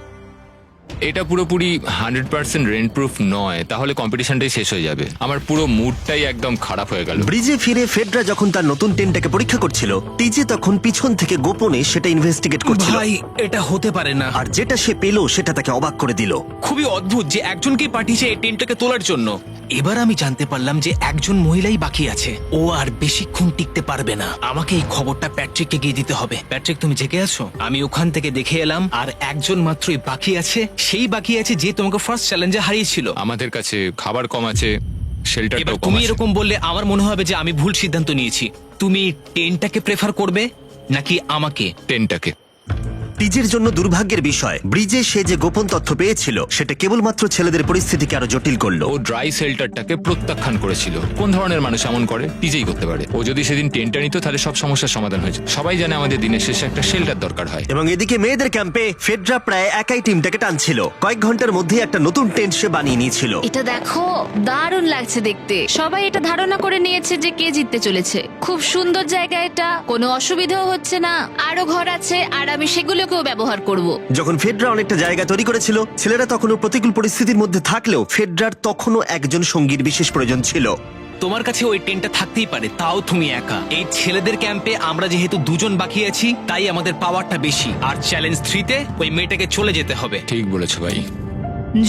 [SPEAKER 7] এটা পুরোপুরি 100% রেন্ট প্রুফ নয়, তাহলে কম্পিটিশনটাই শেষ হয়ে যাবে। আমার পুরো মুডটাই একদম খারাপ হয়ে গেল।
[SPEAKER 1] ব্রিজে ফিরে ফেডরা যখন তার নতুন টেন্টটাকে পরীক্ষা করছিল, টিজে তখন পিছন থেকে গোপনে সেটা ইনভেস্টিগেট করছিল।
[SPEAKER 2] ভাই এটা হতে পারে না।
[SPEAKER 1] আর যেটা সে পেল সেটা তাকে অবাক করে দিল।
[SPEAKER 2] খুবই অদ্ভুত যে একজনকেই পাঠিয়েছে এই টেন্টটাকে তোলার জন্য। এবার আমি জানতে পারলাম যে একজন মহিলাই বাকি আছে। ও আর বেশিক্ষণ টিকতে পারবে না। আমাকে এই খবরটা প্যাট্রিককে গিয়ে দিতে হবে। প্যাট্রিক, তুমি জেগে আছো? আমি ওখান থেকে দেখে এলাম আর একজন মাত্রই বাকি আছে। সেই বাকি আছে যে তোমাকে ফার্স্ট চ্যালেঞ্জে হারিয়েছিল।
[SPEAKER 7] আমাদের কাছে খাবার কম আছে,
[SPEAKER 2] এবার
[SPEAKER 7] শেল্টারটাও কম
[SPEAKER 2] তুমি
[SPEAKER 7] আছে।
[SPEAKER 2] এরকম বললে আমার মনে হবে যে আমি ভুল সিদ্ধান্ত নিয়েছি। তুমি টেন্টটাকে প্রেফার করবে নাকি আমাকে?
[SPEAKER 7] টেনটাকে।
[SPEAKER 1] টিজের জন্য দুর্ভাগ্যের বিষয়, ব্রিজে সে যে গোপন তথ্য পেয়েছিল সেটা কেবলমাত্র ছেলেদের পরিস্থিতিকে আরো জটিল করলো।
[SPEAKER 7] ও ড্রাই শেল্টারটাকে প্রত্যাখ্যান করেছিল। কোন ধরনের মানুষ এমন করে? টিজেই করতে পারে। ও যদি সেদিন টেন্টটা নিত তাহলে সব সমস্যার সমাধান হয়েছে। সবাই জানে আমাদের দিনের শেষে একটা শেল্টার দরকার হয়।
[SPEAKER 1] এবং এদিকে মেয়েদের ক্যাম্পে ফেডরা প্রায় একাই টিমটাকে টানছিল। কয়েক ঘন্টার মধ্যে একটা নতুন টেন্ট সে বানিয়ে নিয়েছিল।
[SPEAKER 5] এটা দেখো, দারুণ লাগছে দেখতে। সবাই এটা ধারণা করে নিয়েছে যে কে জিততে চলেছে। খুব সুন্দর জায়গা এটা, কোনো অসুবিধাও হচ্ছে না। আরো ঘর আছে আর আমি সেগুলোকেও ব্যবহার করব।
[SPEAKER 1] যখন ফেডরা অনেকটা জায়গা তৈরি করেছিল, ছেলেরা তখনও প্রতিকূল পরিস্থিতির মধ্যে থাকলেও ফেডরার তখনও একজন সঙ্গীর বিশেষ প্রয়োজন ছিল।
[SPEAKER 2] তোমার কাছে ওই টেন্টটা থাকতেই পারে, তাও তুমি একা। এই ছেলেদের ক্যাম্পে আমরা যেহেতু দুজন বাকি আছি, তাই আমাদের পাওয়ারটা বেশি। আর চ্যালেঞ্জ 3-তে ওই মেয়েটাকে চলে যেতে হবে।
[SPEAKER 7] ঠিক বলেছো ভাই।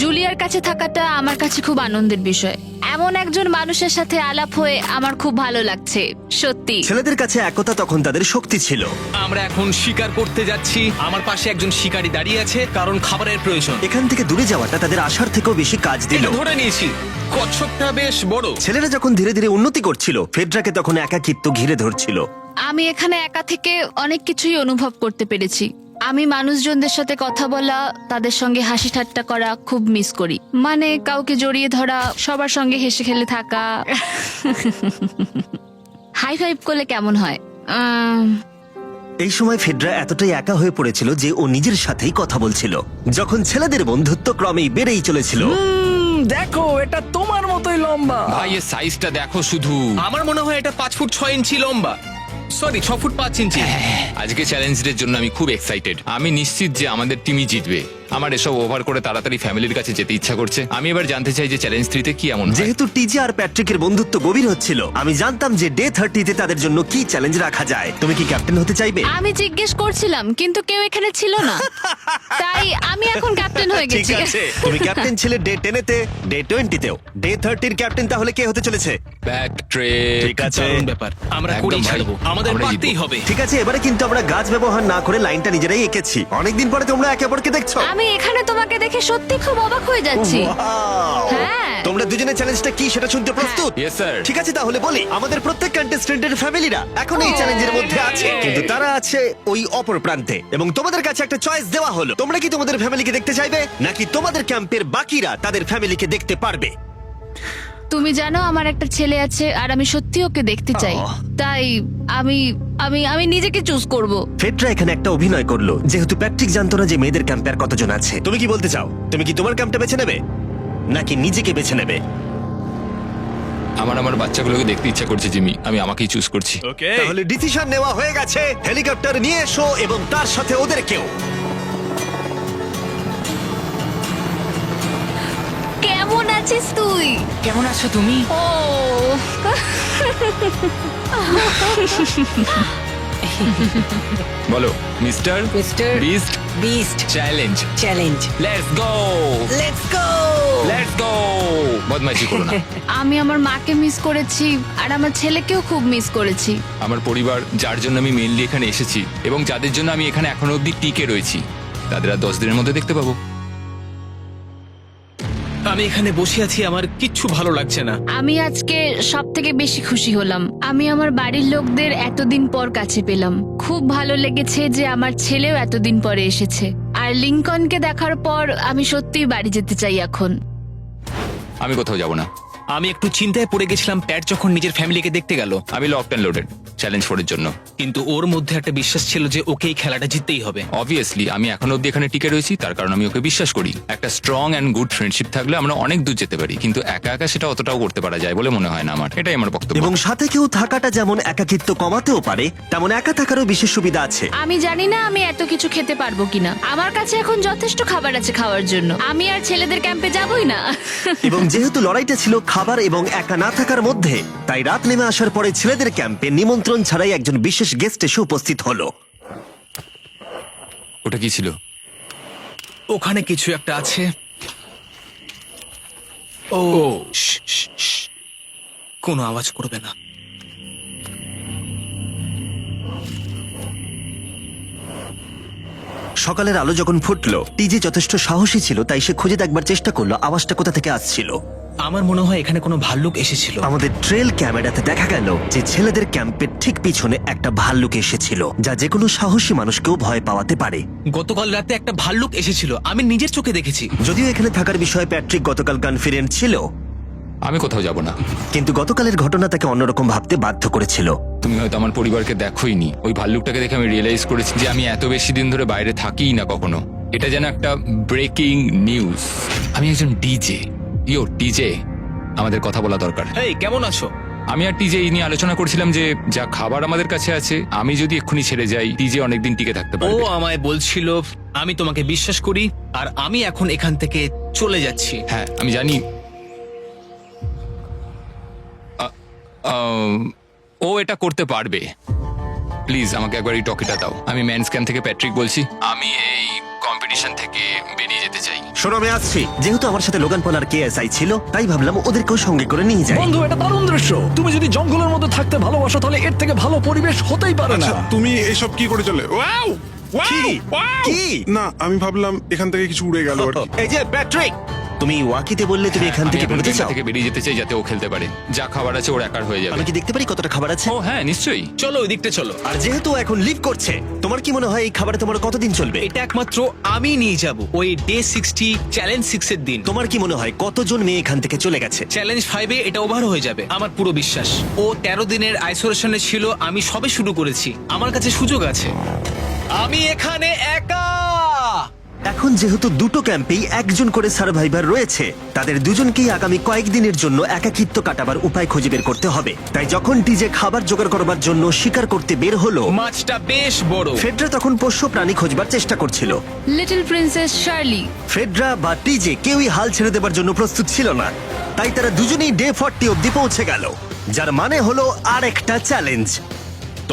[SPEAKER 5] জুলিয়ার কাছে থাকাটা আমার কাছে খুব আনন্দের বিষয়। এমন একজন মানুষের সাথে আলাপ হয়ে আমার খুব ভালো লাগছে, সত্যি।
[SPEAKER 1] ছেলেদের কাছে একতা তখন তাদের শক্তি ছিল।
[SPEAKER 2] আমরা এখন শিকার করতে যাচ্ছি। আমার পাশে একজন শিকারী দাঁড়িয়ে আছে, কারণ খাবারের প্রয়োজন।
[SPEAKER 1] এখান থেকে দূরে যাওয়াটা তাদের আশার থেকেও বেশি কাজ দিল।
[SPEAKER 2] এটা ধরে নিয়েছি, কচ্ছপটা বেশ বড়।
[SPEAKER 1] ছেলেরা যখন ধীরে ধীরে উন্নতি করছিল, ফেডরাকে তখন একাকিত্ব ঘিরে ধরছিল।
[SPEAKER 5] আমি এখানে একা থেকে অনেক কিছুই অনুভব করতে পেরেছি। আমি মানুষজনদের সাথে কথা বলা, তাদের সঙ্গে হাসি ঠাট্টা করা খুব মিস করি। মানে কাউকে জড়িয়ে ধরা, সবার সঙ্গে হেসে খেলে থাকা। হাই ফাইভ করলে কেমন হয়?
[SPEAKER 1] এই সময় ফেডরা এতটাই একা হয়ে পড়েছিল যে ও নিজের সাথেই কথা বলছিল। যখন ছেলেদের বন্ধুত্ব ক্রমেই বেড়েই চলেছিল,
[SPEAKER 6] দেখো, এটা তোমার মতোই লম্বা।
[SPEAKER 7] ভাই এর সাইজটা দেখো শুধু।
[SPEAKER 2] আমার মনে হয় এটা 5 ফুট 6 ইঞ্চি লম্বা। সরি, 6 ফুট 5 ইঞ্চি।
[SPEAKER 7] আজকে চ্যালেঞ্জের জন্য আমি খুব এক্সাইটেড। আমি নিশ্চিত যে আমাদের টিমই জিতবে। আমার এসব ওভার করে তাড়াতাড়ি ফ্যামিলির কাছে যেতে ইচ্ছা করছে। আমি এবার জানতে চাই যে চ্যালেঞ্জ 3-তে কি এমন হয়।
[SPEAKER 1] যেহেতু টিজে আর প্যাট্রিকের বন্ধুত্ব গভীর হচ্ছিল, আমি জানতাম যে ডে 30-তে তাদের জন্য কি চ্যালেঞ্জ রাখা যায়। তুমি কি ক্যাপ্টেন হতে চাইবে?
[SPEAKER 5] আমি জিজ্ঞেস করছিলাম কিন্তু কেউ এখানে ছিল না, তাই আমি এখন ক্যাপ্টেন হয়ে
[SPEAKER 1] ঠিক
[SPEAKER 5] গেছি।
[SPEAKER 1] আছে, তুমি ক্যাপ্টেন ছিলে ডে 10-তে, ডে 20-তেও। ডে 30-র ক্যাপ্টেন তাহলে কে হতে চলেছে?
[SPEAKER 7] ব্যাকট্রেক।
[SPEAKER 1] ঠিক আছে,
[SPEAKER 2] দারুণ ব্যাপার। আমরা
[SPEAKER 7] একদম
[SPEAKER 2] করেই
[SPEAKER 7] ভাই।
[SPEAKER 2] ছাড়বো, আমাদের
[SPEAKER 7] আমরাই
[SPEAKER 2] পারতেই
[SPEAKER 7] জিতবো।
[SPEAKER 2] হবে।
[SPEAKER 1] ঠিক আছে, এবারে কিন্তু আমরা গাছ ব্যবহার না করে লাইনটা নিজেরাই এঁকেছি। অনেকদিন পরে তোমরা একে অপরকে দেখছো।
[SPEAKER 5] আমি এখানে তোমাকে দেখে সত্যি খুব অবাক হয়ে যাচ্ছি।
[SPEAKER 1] Wow!
[SPEAKER 5] হ্যাঁ।
[SPEAKER 1] তোমরা দুজনের চ্যালেঞ্জটা কি সেটা শুনতে প্রস্তুত?
[SPEAKER 7] Yes, sir.
[SPEAKER 1] ঠিক আছে, তাহলে বলি, আমাদের প্রত্যেক কন্টেস্টেন্টের ফ্যামিলিরা এখন এই চ্যালেঞ্জের মধ্যে আছে, কিন্তু তারা আছে ওই অপর প্রান্তে। এবং তোমাদের কাছে একটা চয়েস দেওয়া হলো, তোমরা কি তোমাদের ফ্যামিলিকে দেখতে চাইবে নাকি তোমাদের ক্যাম্পের বাকিরা তাদের ফ্যামিলিকে দেখতে পারবে?
[SPEAKER 5] তুমি জানো আমার একটা ছেলে আছে আর আমি সত্যি ওকে দেখতে চাই। তাই আমি আমি আমি নিজেকে চুজ করব।
[SPEAKER 1] ফেডরা এখানে একটা অভিনয় করলো, যেহেতু প্যাট্রিক জানতো না যে মেয়েদের ক্যাম্পে আর কতজন আছে। তুমি কি বলতে চাও? তুমি কি তোমার ক্যাম্পটা বেছে নেবে নাকি নিজেকে বেছে নেবে?
[SPEAKER 7] আমার বাচ্চাগুলোকে দেখতে ইচ্ছা করছে জিমি। আমি আমাকেই চুজ করছি।
[SPEAKER 1] তাহলে ডিসিশন নেওয়া হয়ে গেছে। হেলিকপ্টার নিয়ে এসো এবং তার সাথে ওদেরকেও।
[SPEAKER 5] কেমন আছিস তুই?
[SPEAKER 9] কেমন আছো তুমি?
[SPEAKER 5] ও
[SPEAKER 7] বলো mister
[SPEAKER 9] mister
[SPEAKER 7] beast
[SPEAKER 9] beast
[SPEAKER 7] challenge.
[SPEAKER 9] Challenge.
[SPEAKER 7] Let's go,
[SPEAKER 9] let's go.
[SPEAKER 7] Let's go. বদমাইশি করো না।
[SPEAKER 5] আমি আমার মাকে মিস করেছি আর আমার ছেলেকেও খুব মিস করেছি।
[SPEAKER 7] আমার পরিবার, যার জন্য আমি মেইনলি এখানে এসেছি এবং যাদের জন্য আমি এখানে এখনো অবধি টিকে রয়েছি, তাদের আর 10 দিনের মধ্যে দেখতে পাবো।
[SPEAKER 2] আমি এখানে বসে আছি, আমার কিচ্ছু ভালো লাগছে না।
[SPEAKER 5] আমি আজকে সব থেকে বেশি খুশি হলাম। আমি আমার বাড়ির লোকদের এতদিন পর কাছে পেলাম। খুব ভালো লেগেছে যে আমার ছেলেও এতদিন পরে এসেছে। আর লিংকনকে দেখার পর আমি সত্যিই বাড়ি যেতে চাই এখন।
[SPEAKER 7] আমি কোথাও যাব না।
[SPEAKER 2] আমি একটু চিন্তায় পড়ে গেছিলাম প্যাট যখন নিজের ফ্যামিলিকে দেখতে গেল,
[SPEAKER 7] আমি লকড অ্যান্ড লোডেড চ্যালেঞ্জ 4 এর জন্য।
[SPEAKER 2] কিন্তু ওর মধ্যে একটা বিশ্বাস ছিল যে ওকে এই খেলাটা জিততেই হবে।
[SPEAKER 7] অবভিয়াসলি আমি এখনো অব্দি এখানে টিকে রয়েছি, তার কারণ আমি ওকে বিশ্বাস করি। একটা স্ট্রং অ্যান্ড গুড ফ্রেন্ডশিপ থাকলে আমরা অনেক দূর যেতে পারি, কিন্তু একা একা সেটা অতটাও করতে পারা যায় বলে মনে হয় না আমার। এটাই আমার বক্তব্য।
[SPEAKER 1] এবং সাথে কেউ থাকাটা যেমন একাকিত্ব কমাতেও পারে, তেমন একা থাকারও বিশেষ সুবিধা আছে।
[SPEAKER 5] আমি জানি না আমি এত কিছু খেতে পারবো কিনা। আমার কাছে এখন যথেষ্ট খাবার আছে খাওয়ার জন্য। আমি আর ছেলেদের ক্যাম্পে যাবই না।
[SPEAKER 1] এবং যেহেতু লড়াইটা ছিল খাবার এবং একা না থাকার মধ্যে, তাই রাত নেমে আসার পরে ছেলেদের ক্যাম্পে নিমন্ত্রণ ছাড়াই একজন বিশেষ গেস্ট এসে উপস্থিত হলো।
[SPEAKER 7] ওটা কি ছিল?
[SPEAKER 2] ওখানে কিছু একটা আছে। ও শ্, শ্, শ্। কোনো আওয়াজ করবে না।
[SPEAKER 1] সকালের আলো যখন ফুটলো, টিজে যথেষ্ট সাহসী ছিল, তাই সে খুঁজে দেখবার চেষ্টা করলো আওয়াজটা কোথা থেকে আসছিল।
[SPEAKER 2] আমার মনে হয় এখানে কোনো ভাল্লুক এসেছিল।
[SPEAKER 1] আমাদের ট্রেল ক্যামেরাতে দেখা গেল যে ছেলেদের ক্যাম্পের ঠিক পিছনে একটা ভাল্লুক এসেছিল, যা যে কোনো সাহসী মানুষকেও ভয় পাওয়াতে পারে।
[SPEAKER 2] গতকাল রাতে একটা ভাল্লুক এসেছিল, আমি নিজের চোখে দেখেছি।
[SPEAKER 1] যদিও এখানে থাকার বিষয়ে প্যাট্রিক গতকাল কনফিডেন্ট ছিল,
[SPEAKER 7] আমি কোথাও যাব না।
[SPEAKER 1] কিন্তু গতকালের ঘটনা তাকে অন্যরকম ভাবতে বাধ্য করেছিল।
[SPEAKER 7] তুমি হয়তো আমার পরিবারকে দেখোইনি। ওই ভাল্লুকটাকে দেখে আমি রিয়েলাইজ করেছি যে আমি এত বেশি দিন ধরে বাইরে থাকিই না কখনো। এটা যেন একটা ব্রেকিং নিউজ। আমি একজন ডিজে। টিজে, আমাদের কথা বলা দরকার।
[SPEAKER 2] এই কেমন আছো?
[SPEAKER 7] আমি আর টিজে এই নিয়ে আলোচনা করছিলাম যে যা খাবার আমাদের কাছে আছে, আমি যদি এক্ষুনি ছেড়ে যাই টিজে অনেকদিন টিকে থাকতে
[SPEAKER 2] ও
[SPEAKER 7] পারবে।
[SPEAKER 2] আমায় বলছিল আমি তোমাকে বিশ্বাস করি আর আমি এখন এখান থেকে চলে যাচ্ছি।
[SPEAKER 7] হ্যাঁ আমি জানি। ও এটা করতে পারবে। প্লিজ আমাকে একবার এই টকিটা দাও। আমি ম্যান স্ক্যান থেকে প্যাট্রিক বলছি। আমি এই কম্পিটিশন থেকে বেরিয়ে যেতে চাই।
[SPEAKER 1] শোনো, আমি আসছি। যেহেতু আমার সাথে লোগান পল আর কেএসআই ছিল, তাই ভাবলাম ওদেরকেও সঙ্গে করে নিয়ে যাই।
[SPEAKER 6] বন্ধু, এটা দারুণ দৃশ্য। তুমি যদি জঙ্গলের মধ্যে থাকতে ভালোবাসো তাহলে এর থেকে ভালো পরিবেশ হতেই পারে না।
[SPEAKER 10] আচ্ছা, তুমি এসব কি করে চলে? ওয়াও
[SPEAKER 1] কি? কি?
[SPEAKER 10] না, আমি ভাবলাম এখান থেকে কিছু উড়ে গেল আর কি।
[SPEAKER 1] এই যে প্যাট্রিক, তুমি ওয়াকিতে বললে তুমি এখান
[SPEAKER 7] আমি
[SPEAKER 1] থেকে
[SPEAKER 7] এখন
[SPEAKER 1] বেরোতে
[SPEAKER 7] গেমটা
[SPEAKER 1] চাও।
[SPEAKER 7] থেকে বেরিয়ে যেতে চাই যাতে ও খেলতে পারে। যা খাবার আছে ওর একার হয়ে যাবে।
[SPEAKER 1] আমি কি দেখতে পারি কতটা খাবার আছে?
[SPEAKER 7] ও হ্যাঁ নিশ্চয়ই।
[SPEAKER 2] চলো ওই দিকটা চলো।
[SPEAKER 1] আর যেহেতু ও এখন লিভ করছে, তোমার কি মনে হয় এই খাবারে তোমার কতদিন চলবে?
[SPEAKER 2] এটা একমাত্র আমি নিয়ে যাব ওই ডে 60 চ্যালেঞ্জ 6 এর দিন।
[SPEAKER 1] তোমার কি মনে হয় কতজন মেয়ে এখান থেকে চলে গেছে?
[SPEAKER 2] চ্যালেঞ্জ 5 এ এটা ওভার হয়ে যাবে, আমার পুরো বিশ্বাস। ও 13 দিনের আইসোলেশনে ছিল, আমি সবে শুরু করেছি। আমার কাছে সুযোগ আছে। আমি এখানে একা।
[SPEAKER 1] এখন যেহেতু দুটো ক্যাম্পেই একজন করে সার্ভাইভার রয়েছে, তাদের দুজনকেই আগামী কয়েকদিনের জন্য একাকিত্ব কাটাবার উপায় খুঁজে বের করতে হবে। তাই যখন টিজে খাবার জোগাড় করবার জন্য শিকার করতে বের হলো,
[SPEAKER 2] মাছটা বেশ বড়।
[SPEAKER 1] ফেডরা তখন পোষ্য প্রাণী খোঁজবার চেষ্টা করছিল।
[SPEAKER 5] Little princess Shirley.
[SPEAKER 1] ফেডরা বা টিজে কেউই হাল ছেড়ে দেবার জন্য প্রস্তুত ছিল না, তাই তারা দুজনেই ডে 40 অব্দি পৌঁছে গেল, যার মানে হলো আরেকটা চ্যালেঞ্জ।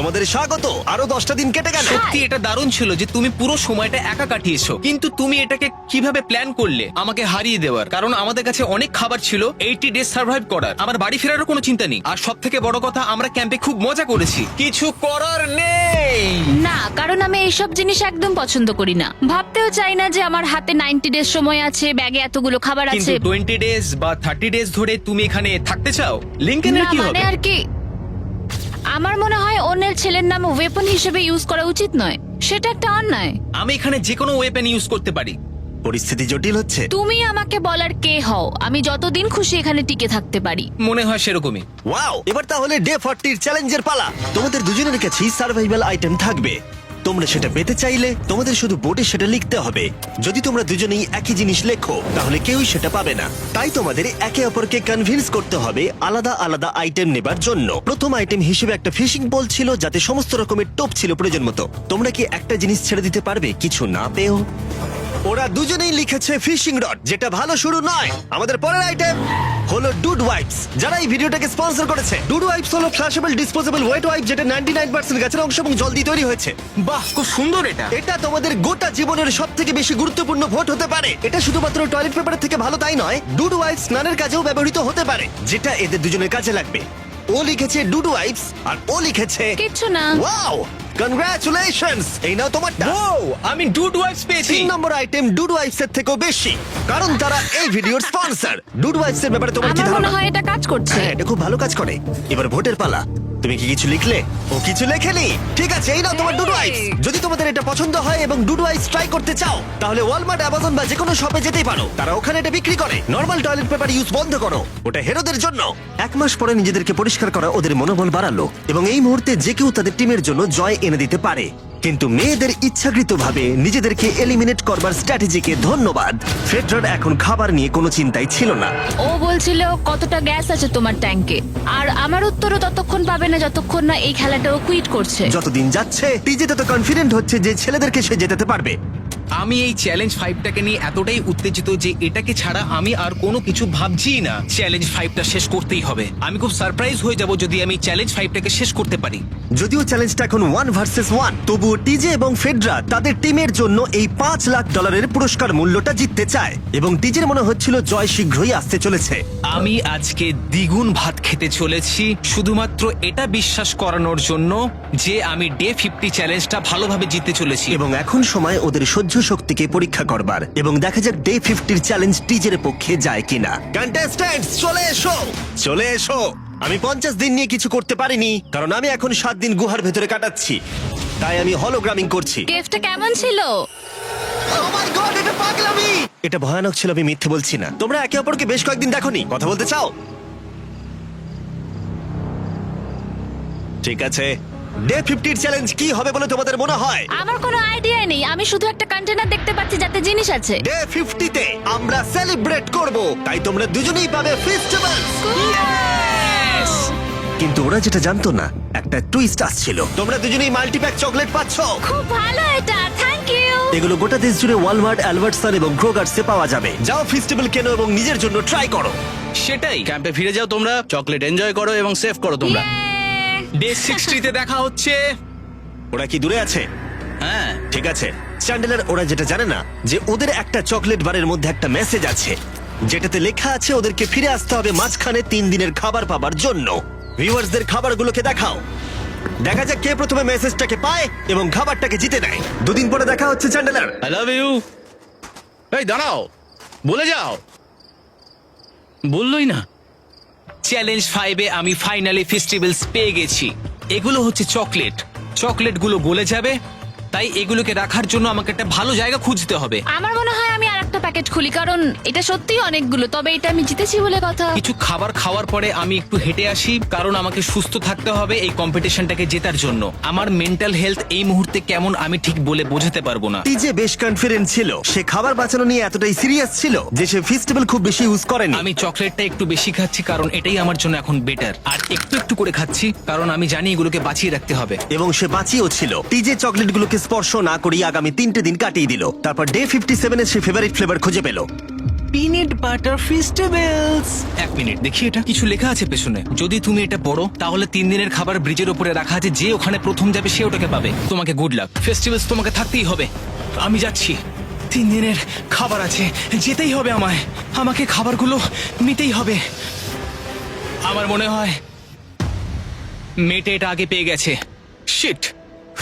[SPEAKER 1] তোমাদের স্বাগত। আরো 10টা দিন কেটে গেল।
[SPEAKER 2] সত্যি এটা দারুণ ছিল যে তুমি পুরো সময়টা একা কাটিয়েছো, কিন্তু তুমি এটাকে কিভাবে প্ল্যান করলে আমাকে হারিয়ে দেওয়ার? কারণ আমাদের কাছে অনেক খাবার ছিল 80 ডেজ সার্ভাইভ করার। আমার বাড়ি ফেরারও কোনো চিন্তা নেই। আর সব থেকে বড় কথা, আমরা ক্যাম্পে খুব মজা করেছি। কিছু করার নেই।
[SPEAKER 5] না, কারণ আমি এইসব জিনিস একদম পছন্দ করি না। ভাবতেও চাই না যে আমার হাতে 90 ডেজ সময় আছে, ব্যাগে এতগুলো খাবার
[SPEAKER 2] কিন্তু
[SPEAKER 5] আছে।
[SPEAKER 2] 20 ডেজ বা 30 ডেজ ধরে তুমি এখানে থাকতে চাও? লিংকেনের
[SPEAKER 5] না
[SPEAKER 2] কি
[SPEAKER 5] মানে
[SPEAKER 2] হবে?
[SPEAKER 5] আর কি, আমার মনে হয় অন্যের ছেলের নাম ওয়েপন হিসেবে ইউজ করা উচিত নয়। সেটা একটা অন্যায়।
[SPEAKER 2] আমি এখানে যে কোনো ওয়েপেন ইউজ করতে পারি।
[SPEAKER 1] পরিস্থিতি জটিল হচ্ছে।
[SPEAKER 5] তুমি আমাকে বলার কে হও? আমি যতদিন খুশি এখানে টিকে থাকতে পারি।
[SPEAKER 2] মনে হয় সেরকমই।
[SPEAKER 1] ওয়াও, এবার তাহলে ডে 40 এর চ্যালেঞ্জের পালা। তোমাদের দুজনের কাছেই সার্ভাইভাল আইটেম থাকবে। তোমরা সেটা পেতে চাইলে তোমাদের শুধু বোর্ডে সেটা লিখতে হবে। যদি তোমরা দুজনেই একই জিনিস লেখো, তাহলে কেউই সেটা পাবে না। তাই তোমাদের একে অপরকে কনভিন্স করতে হবে আলাদা আলাদা আইটেম নেবার জন্য। প্রথম আইটেম হিসেবে একটা ফিশিং বল ছিল, যাতে সমস্ত রকমের টোপ ছিল প্রয়োজন মতো। তোমরা কি একটা জিনিস ছেড়ে দিতে পারবে কিছু না পেও? ওরা দুজনেই লিখেছে ফিশিং রড, যেটা ভালো শুরু নয়। আমাদের পরের আইটেম হলো ডুড ওয়াইপস, যারা এই ভিডিওটাকে স্পন্সর করেছে। ডুড ওয়াইপস হলো ফ্ল্যাশেবল ডিসপোজেবল ওয়েট ওয়াইপ, যেটা 99% গাছের অংশ এবং জল দিয়ে তৈরি হয়েছে।
[SPEAKER 2] বাহ, খুব সুন্দর এটা।
[SPEAKER 1] এটা তোমাদের গোটা জীবনের সব থেকে বেশি গুরুত্বপূর্ণ ভোট হতে পারে। এটা শুধুমাত্র টয়লেট পেপারের থেকে ভালো তাই নয়, ডুড ওয়াইপস স্নানের কাজেও ব্যবহৃত হতে পারে, যেটা এদের দুজনের কাজে লাগবে। ও লিখেছে ডুড ওয়াইপস আর ও লিখেছে
[SPEAKER 5] কিচ্ছু না।
[SPEAKER 1] Wow, congratulations. এই নাও তোমারটা।
[SPEAKER 2] ও, আমি ডুড ওয়াইপস পেয়েছি।
[SPEAKER 1] 3 নম্বর আইটেম ডুড ওয়াইপস এর থেকেও বেশি, কারণ তারা এই ভিডিওর স্পন্সর। ডুড ওয়াইপস এর ব্যাপারে তোমার কি
[SPEAKER 5] আমার মনে
[SPEAKER 1] ধারণা?
[SPEAKER 5] হয় এটা কাজ করছে।
[SPEAKER 1] হ্যাঁ, এটা খুব ভালো কাজ করে। এবার ভোটের পালা। তুমি কি কিছু লিখলে? ও কিছু লেখেনি। ঠিক আছে, এই নাও তোমার ডুডু আইস। যদি তোমাদের এটা পছন্দ হয় এবং ডুডু আইস ট্রাই করতে চাও তাহলে ওয়ালমার্ট, অ্যামাজন বা যে কোনো শপে যেতেই পারো। তারা ওখানে এটা বিক্রি করে। নর্মাল টয়লেট পেপার ইউজ বন্ধ করো, ওটা হেরোদের জন্য। 1 মাস পরে নিজেদেরকে পরিষ্কার করা ওদের মনোবল বাড়ালো এবং এই মুহূর্তে যে কেউ তাদের টিমের জন্য জয় এনে দিতে পারে। কিন্তু মেয়েদের ইচ্ছাকৃতভাবে নিজেদেরকে এলিমিনেট করবার স্ট্র্যাটেজিকে ধন্যবাদ। ফেডরার এখন খাবার নিয়ে কোনো চিন্তাই ছিল না।
[SPEAKER 5] ও বলছিল কতটা গ্যাস আছে তোমার ট্যাঙ্কে, আর আমার উত্তরও ততক্ষণ পাবে না যতক্ষণ না এই খেলাটা ও কুইট করছে।
[SPEAKER 1] যতদিন যাচ্ছে টিজে তত কনফিডেন্ট হচ্ছে যে ছেলেদেরকে সে জেতাতে পারবে।
[SPEAKER 2] আমি এই চ্যালেঞ্জ 5টাকে নিয়ে এতটাই উত্তেজিত যে এটাকে ছাড়া আমি আর কোনো কিছু ভাবছি না। চ্যালেঞ্জ 5টা শেষ করতেই হবে। আমি খুব সারপ্রাইজ হয়ে যাব যদি আমি চ্যালেঞ্জ 5টাকে শেষ করতে পারি।
[SPEAKER 1] যদিও চ্যালেঞ্জটা এখন 1 ভার্সেস 1, তবুও টিজে এবং ফেডরা তাদের টিমের জন্য এই $5 লাখ পুরস্কার মূল্যটা জিততে চায় এবং টিজের মনে হচ্ছিল জয় শীঘ্রই আসতে চলেছে।
[SPEAKER 2] আমি আজকে দ্বিগুণ ভাত খেতে চলেছি শুধুমাত্র এটা বিশ্বাস করানোর জন্য যে আমি ডে 50 চ্যালেঞ্জটা ভালোভাবে জিততে চলেছি।
[SPEAKER 1] এবং এখন সময় ওদের সহ্য শক্তিকে পরীক্ষা করবার এবং দেখা যাক ডে 50 চ্যালেঞ্জ টিজের পক্ষে যায় কিনা। কন্টেস্ট্যান্টস চলে এসো, চলে এসো। আমি 50 দিন নিয়ে কিছু করতে পারিনি কারণ আমি এখন 7 দিন গুহার ভেতরে কাটাচ্ছি, তাই আমি হলোগ্রামিং করছি।
[SPEAKER 5] কেভটা কেমন ছিল?
[SPEAKER 1] Oh my God, এটা পাগলামি! এটা ভয়ানক ছিল, আমি মিথ্যে বলছি না। তোমরা একে অপরকে বেশ কয়েকদিন দেখোনি, কথা বলতে চাও? ঠিক আছে, ডে 50 চ্যালেঞ্জ কি হবে বলে তোমাদের মনে হয়?
[SPEAKER 5] আমার কোনো আইডিয়া নেই, আমি শুধু একটা কন্টেনার দেখতে পাচ্ছি যাতে জিনিস আছে।
[SPEAKER 1] ডে 50 তে আমরা সেলিব্রেট করব, তাই তোমরা দুজনেই পাবে ফেস্টিভ্যাল। কিন্তু ওরা যেটা জানতো না, একটা টুইস্ট আসছিল। তোমরা দুজনেই মাল্টিপ্যাক চকলেট পাচ্ছ।
[SPEAKER 5] খুব ভালো এটা, থ্যাংক ইউ।
[SPEAKER 1] এগুলো গোটা দেশ জুড়ে ওয়ালমার্ট, অ্যালবার্টসন এবং ক্রোগার্সে পাওয়া যাবে। যাও ফেস্টিভ্যাল কেনো এবং নিজের জন্য ট্রাই করো।
[SPEAKER 2] সেটাই।
[SPEAKER 11] ক্যাম্পে ফিরে যাও তোমরা, চকলেট এনজয় করো এবং সেভ করো তোমরা।
[SPEAKER 2] ডে 60তে দেখা হচ্ছে।
[SPEAKER 1] ওরা কি দূরে আছে?
[SPEAKER 2] হ্যাঁ,
[SPEAKER 1] ঠিক আছে চ্যান্ডেলার, ওরা যেটা জানে না যে ওদের একটা চকলেট বারের মধ্যে একটা মেসেজ আছে যেটাতে লেখা আছে ওদেরকে ফিরে আসতে হবে মাঝখানে 3 দিনের খাবার পাবার জন্য। ভিউয়ার্সদের খাবারগুলোকে দেখাও, দেখা যাক কে প্রথমে মেসেজটাকে পায় এবং খাবারটাকে জিতে নেয়। 2 দিন পরে দেখা হচ্ছে চ্যান্ডেলার।
[SPEAKER 11] I love you. এই দাঁড়াও, বলে যাও। বললোই না।
[SPEAKER 2] চ্যালেঞ্জ 5-এ আমি ফাইনালি ফেস্টিভ্যালস পেয়ে গেছি। এগুলো হচ্ছে চকলেট। চকলেটগুলো গলে যাবে, তাই এগুলোকে রাখার জন্য আমাকে একটা ভালো জায়গা খুঁজতে হবে।
[SPEAKER 5] আমার মনে হয় আমি আরেকটা প্যাকেট খুলি, কারণ এটা সত্যিই অনেকগুলো, তবে এটা আমি জিতেছি বলে কথা।
[SPEAKER 2] কিছু খাবার খাওয়ার পরে আমি একটু হেঁটে আসি, কারণ আমাকে সুস্থ থাকতে হবে এই কম্পিটিশনটাকে জেতার জন্য। আমার মেন্টাল হেলথ এই মুহূর্তে কেমন আমি ঠিক বলে বোঝাতে পারবো না।
[SPEAKER 1] টিজে বেশ কনফিডেন্ট ছিল, সে খাবার বাঁচানো নিয়ে এতটাই সিরিয়াস ছিল যে সে ফেস্টিভ্যাল খুব বেশি ইউজ করেনি।
[SPEAKER 2] আমি চকলেটটা একটু বেশি খাচ্ছি কারণ এটাই আমার জন্য এখন বেটার, আর একটু একটু করে খাচ্ছি কারণ আমি জানি এগুলোকে বাঁচিয়ে রাখতে হবে।
[SPEAKER 1] এবং সে বাঁচিয়েও ছিল। টিজে চকলেটগুলোকে স্পর্শ না করেই আগামী 3টে দিন কাটিয়ে দিল। তারপর ডে 57-এ সে ফেভারিট ফ্লেভার খুঁজে পেল।
[SPEAKER 2] Peanut butter festivals. 1 মিনিট দেখি, এটা কিছু লেখা আছে পেছনে। যদি তুমি এটা পড়ো তাহলে 3 দিনের খাবার ব্রিজের উপরে রাখা আছে, যে ওখানে প্রথম যাবে সে ওটাকে পাবে। তোমাকে গুড লাক। ফেস্টিভ্যালস তোমাকে থাকতেই হবে। আমি যাচ্ছি, 3 দিনের খাবার আছে, যেতেই হবে আমায়। আমাকে খাবারগুলো নিতেই হবে। আমার মনে হয় মেয়েটা এটা আগে পেয়ে গেছে। শিট।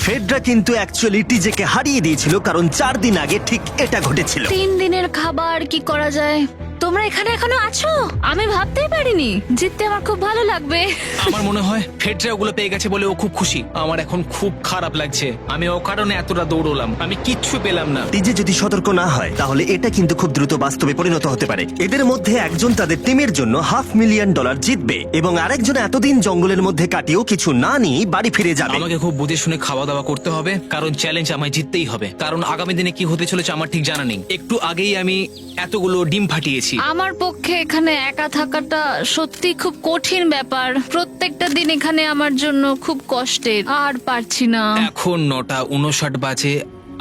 [SPEAKER 1] ফেডরা কিন্তু অ্যাকচুয়ালি টিজেকে হারিয়ে দিয়েছিল কারণ 4 দিন আগে ঠিক এটা ঘটেছিল।
[SPEAKER 5] 3 দিনের খাবার কি করা যায়? তোমরা এখানে এখনো আছো? আমি ভাবতেই পারিনি। জিততে আমার খুব ভালো লাগবে।
[SPEAKER 2] আমার মনে হয় ফেডরা ওগুলো পেয়ে গেছে বলে ও খুব খুশি। আমার এখন খুব খারাপ লাগছে। আমি ও কারণে এতটা দৌড়লাম, আমি কিচ্ছু পেলাম না।
[SPEAKER 1] টিজে যদি সতর্ক না হয় তাহলে এটা কিন্তু খুব দ্রুত বাস্তবে পরিণত হতে পারে। এদের মধ্যে একজন তাদের টিমের জন্য $500,000 জিতবে এবং আরেকজন এতদিন জঙ্গলের মধ্যে কাটিয়েও কিছু না নিয়ে বাড়ি ফিরে যাবে।
[SPEAKER 2] আমাকে খুব বুঝে শুনে খাওয়া দাওয়া করতে হবে কারণ চ্যালেঞ্জ আমায় জিততেই হবে। কারণ আগামী দিনে কি হতে চলেছে আমার ঠিক জানা নেই। একটু আগেই আমি এতগুলো ডিম ফাটিয়েছি।
[SPEAKER 5] আমার পক্ষে এখানে একা থাকাটা সত্যি খুব কঠিন ব্যাপার। প্রত্যেকটা দিন এখানে আমার জন্য খুব কষ্টের, আর পারছি না।
[SPEAKER 2] এখন 9:59 বাজে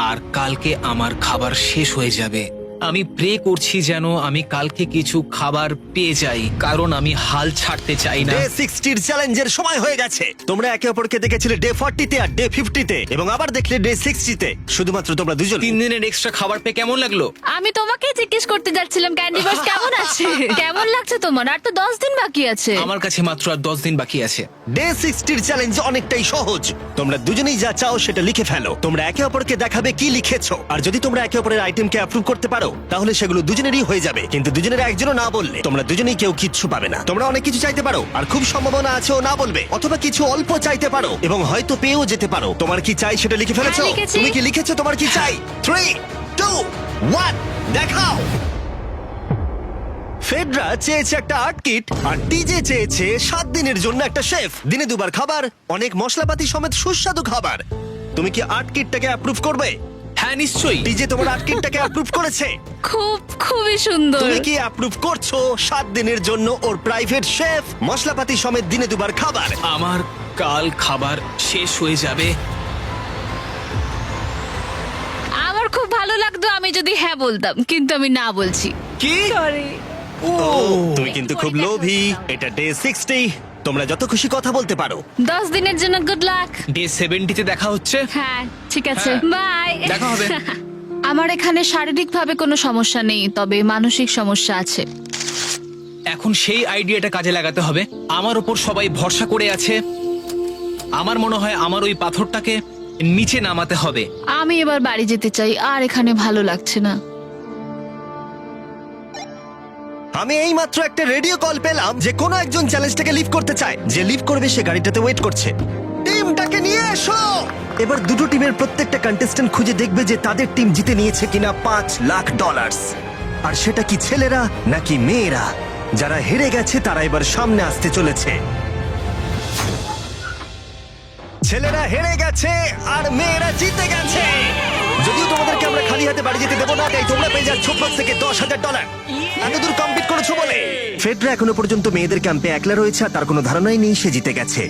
[SPEAKER 2] আর কালকে আমার খাবার শেষ হয়ে যাবে। আমি প্রে করছি যেন আমি কালকে কিছু খাবার পেয়ে যাই, কারণ আমি হাল ছাড়তে চাই না।
[SPEAKER 1] ডে 60-র চ্যালেঞ্জের সময় হয়ে গেছে। তোমরা একে অপরকে দেখেছিলে ডে 40-তে আর ডে 50-তে এবং আবার দেখলে ডে 60-তে। শুধুমাত্র তোমরা দুজন।
[SPEAKER 2] 3 দিনের এক্সট্রা খাবার পেয়ে কেমন লাগলো?
[SPEAKER 5] আমি তোমাকে জিজ্ঞেস করতে যাচ্ছিলাম ক্যান্ডি বাস কেমন আছে। কেমন লাগছে তোমার? আর তো 10 দিন বাকি আছে।
[SPEAKER 2] আমার কাছে মাত্র আর 10 দিন বাকি আছে।
[SPEAKER 1] ডে 60-র চ্যালেঞ্জ অনেকটাই সহজ। তোমরা দুজনেই যা চাও সেটা লিখে ফেলো। তোমরা একে অপরকে দেখাবে কি লিখেছো, আর যদি তোমরা একে অপরের আইটেমকে অ্যাপ্রুভ করতে পারো তাহলে সেগুলো দুজনেরই হয়ে যাবে, কিন্তু দুজনের একজনও না বললে তোমরা দুজনেই কেউ কিচ্ছু পাবে না। তোমরা অনেক কিছু চাইতে পারো, আর খুব সম্ভাবনা আছে ও না বলবে, অথবা কিছু অল্প চাইতে পারো এবং হয়তো পেয়েও যেতে পারো। তোমার কি চাই সেটা লিখে ফেলেছো?
[SPEAKER 5] হ্যাঁ, লিখেছি।
[SPEAKER 1] তুমি কি লিখেছো তোমার কি চাই? 3, 2, 1, দেখাও। ফেডরা চেয়েছে একটা আর্ট কিট, আর ডিজে চেয়েছে 7 দিনের জন্য একটা শেফ, দিনে 2 বার খাবার, অনেক মশলাপাতি সমেত সুস্বাদু খাবার। তুমি কি আর্ট কিটটাকে অ্যাপ্রুভ করবে?
[SPEAKER 2] হ্যাঁ নিশ্চয়ই।
[SPEAKER 1] ডিজে তোমার আর্ট কিটটাকে অ্যাপ্রুভ করেছে।
[SPEAKER 5] খুবই সুন্দর।
[SPEAKER 1] তুমি কি অ্যাপ্রুভ করছো 7 দিনের জন্য ওর প্রাইভেট শেফ, মশলাপাতি সমেত দিনে 2 বার খাবার?
[SPEAKER 2] আমার কাল খাবার শেষ হয়ে যাবে।
[SPEAKER 5] আমার খুব ভালো লাগতো আমি যদি হ্যাঁ বলতাম, কিন্তু আমি না বলছি।
[SPEAKER 2] কি?
[SPEAKER 1] ও, তুমি কিন্তু খুব লোভী। এটা ডে 60, তোমরা যত খুশি কথা বলতে পারো।
[SPEAKER 5] 10 দিনের জন্য গুড লাক।
[SPEAKER 2] ডে 70-তে দেখা হচ্ছে।
[SPEAKER 5] হ্যাঁ ঠিক আছে,
[SPEAKER 2] হ্যাঁ,
[SPEAKER 5] বাই।
[SPEAKER 2] দেখা হবে।
[SPEAKER 5] আমার এখানে শারীরিকভাবে কোনো সমস্যা নেই, তবে মানসিক সমস্যা আছে।
[SPEAKER 2] এখন সেই আইডিয়াটা কাজে লাগাতে হবে। আমার উপর সবাই ভরসা করে আছে। আমার মনে হয় আমার ওই পাথরটাকে নিচে নামাতে হবে।
[SPEAKER 5] আমি এবার বাড়ি যেতে চাই, আর এখানে ভালো লাগছে না।
[SPEAKER 1] আমি এই মাত্র একটা রেডিও কল পেলাম যে কোনো একজন চ্যালেঞ্জটাকে লিভ করতে চায়। যে লিভ করবে সে গাড়িটাতে ওয়েট করছে। টিমটাকে নিয়ে এসো। এবার দুটো টিমের প্রত্যেকটা কন্টেস্ট্যান্ট খুঁজে দেখবে যে তাদের টিম জিতে নিয়েছে কিনা $5 লাখ। আর সেটা কি ছেলেরা নাকি মেয়েরা? যারা হেরে গেছে তারা এবার সামনে আসতে চলেছে। ছেলেরা হেরে গেছে আর মেয়েরা জিতে গেছে। যদিও তোমাদেরকে আমরা খালি হাতে বাড়ি যেতে দেবো না, তাই তোমরা পেয়ে যাচ্ছ প্রত্যেকে $10,000। এত দূর কমপ্লিট করেছো বলে। ফেডরা এখনো পর্যন্ত মেয়েদের ক্যাম্পে একলা রয়েছে, আর তার কোনো ধারণাই নেই সে জিতে গেছে।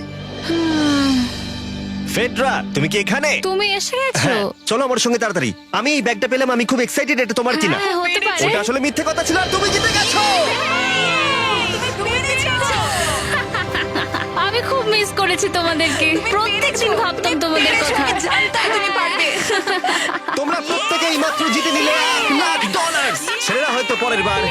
[SPEAKER 1] ফেডরা, তুমি কি এখানে?
[SPEAKER 5] তুমি এসে গেছো?
[SPEAKER 1] হ্যাঁ, চলো আমার সঙ্গে তাড়াতাড়ি। আমি এই ব্যাগটা পেলাম, আমি খুব এক্সাইটেড। এটা তোমার কিনা?
[SPEAKER 5] হ্যাঁ, হতে পারে।
[SPEAKER 1] ওটা আসলে মিথ্যে কথা ছিল, আর তুমি জিতে গেছো।
[SPEAKER 5] আমি খুব মিস করেছি তোমাদেরকে। প্রত্যেকদিন ভাবতাম তোমাদের কথা।
[SPEAKER 3] জানতাম তুমি পারবে।
[SPEAKER 1] তোমরা প্রত্যেকেই মাত্র জিতে নিলে $1 লাখ। ছেলেরা হয়তো পরের বার